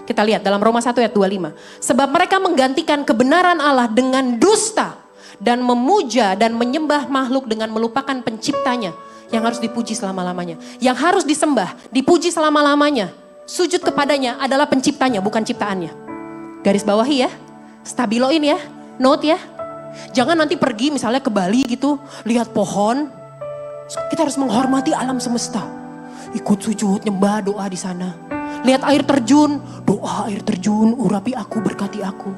Kita lihat dalam Roma 1 ayat 25. Sebab mereka menggantikan kebenaran Allah dengan dusta. Dan memuja dan menyembah makhluk dengan melupakan penciptanya. Yang harus dipuji selama-lamanya. Yang harus disembah, dipuji selama-lamanya. Sujud kepadanya adalah penciptanya, bukan ciptaannya. Garis bawahi ya. Stabiloin ya. Note ya. Jangan nanti pergi misalnya ke Bali gitu. Lihat pohon. Kita harus menghormati alam semesta. Ikut sujud, nyembah, doa di sana. Lihat air terjun, doa air terjun, urapi aku, berkati aku.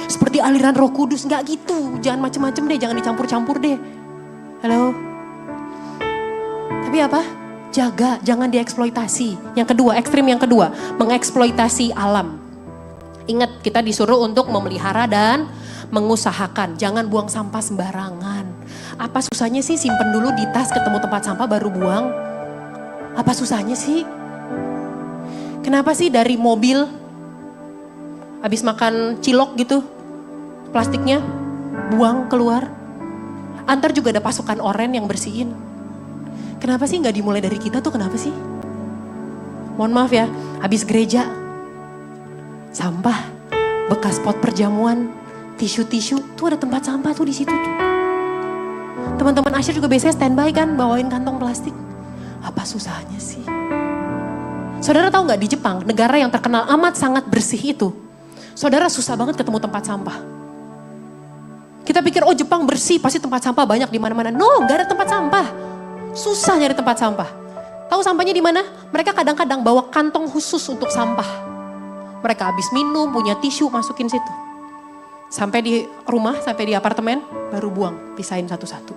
Seperti aliran Roh Kudus, nggak gitu. Jangan macem-macem deh, jangan dicampur-campur deh. Halo? Tapi apa? Jaga, jangan dieksploitasi. Yang kedua, ekstrim yang kedua, mengeksploitasi alam. Ingat, kita disuruh untuk memelihara dan mengusahakan. Jangan buang sampah sembarangan. Apa susahnya sih simpen dulu di tas, ketemu tempat sampah baru buang? Apa susahnya sih? Kenapa sih dari mobil habis makan cilok gitu plastiknya buang keluar? Antar juga ada pasukan oren yang bersihin. Kenapa sih nggak dimulai dari kita tuh, kenapa sih? Mohon maaf ya, habis gereja sampah, bekas pot perjamuan, tisu-tisu, tuh ada tempat sampah tuh di situ tuh. Teman-teman Asyir juga biasanya standby kan bawain kantong plastik. Apa susahnya sih? Saudara tahu nggak di Jepang, negara yang terkenal amat sangat bersih itu, saudara susah banget ketemu tempat sampah. Kita pikir oh Jepang bersih, pasti tempat sampah banyak di mana-mana. No, nggak ada tempat sampah. Susah nyari tempat sampah. Tahu sampahnya di mana? Mereka kadang-kadang bawa kantong khusus untuk sampah. Mereka habis minum, punya tisu, masukin situ. Sampai di rumah, sampai di apartemen, baru buang, pisahin satu-satu.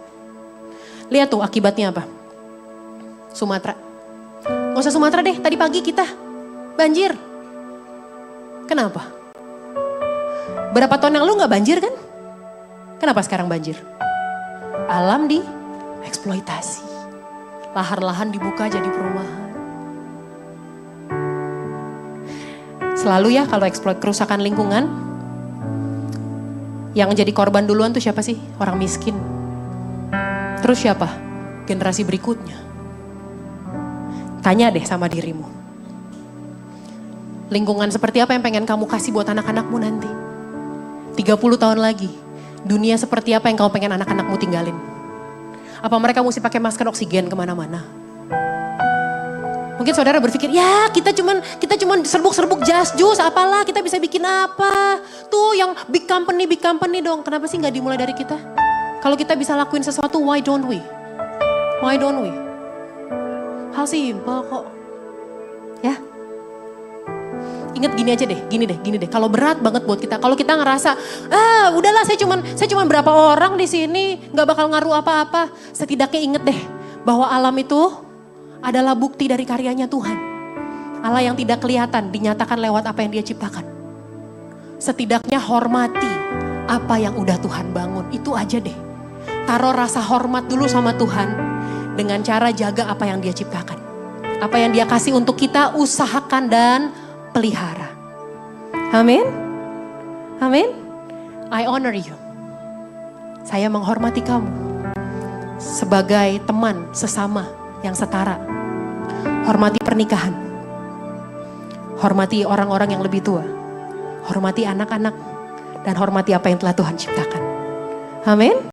Lihat tuh akibatnya apa? Sumatera. Gak usah Sumatera deh, tadi pagi kita banjir. Kenapa? Berapa tahun yang lalu gak banjir kan? Kenapa sekarang banjir? Alam dieksploitasi. Lahar-lahan dibuka jadi perumahan. Selalu ya kalau eksploit kerusakan lingkungan, yang jadi korban duluan tuh siapa sih? Orang miskin. Terus siapa? Generasi berikutnya. Tanya deh sama dirimu. Lingkungan seperti apa yang pengen kamu kasih buat anak-anakmu nanti? 30 tahun lagi. Dunia seperti apa yang kamu pengen anak-anakmu tinggalin? Apa mereka mesti pakai masker oksigen kemana-mana? Mungkin saudara berpikir, ya kita cuman serbuk-serbuk just juice, apalah kita bisa bikin apa? Tuh yang big company dong. Kenapa sih nggak dimulai dari kita? Kalau kita bisa lakuin sesuatu, why don't we? Why don't we? Hal simpel kok. Ya. Ingat gini aja deh, gini deh. Kalau berat banget buat kita, kalau kita ngerasa, udahlah saya cuman berapa orang di sini, nggak bakal ngaruh apa-apa. Setidaknya inget deh bahwa alam itu adalah bukti dari karyanya Tuhan. Allah yang tidak kelihatan dinyatakan lewat apa yang Dia ciptakan. Setidaknya hormati apa yang udah Tuhan bangun, itu aja deh. Taruh rasa hormat dulu sama Tuhan. Dengan cara jaga apa yang Dia ciptakan. Apa yang Dia kasih untuk kita, usahakan dan pelihara. Amin. Amin. I honor you. Saya menghormati kamu. Sebagai teman sesama yang setara. Hormati pernikahan. Hormati orang-orang yang lebih tua. Hormati anak-anak. Dan hormati apa yang telah Tuhan ciptakan. Amin.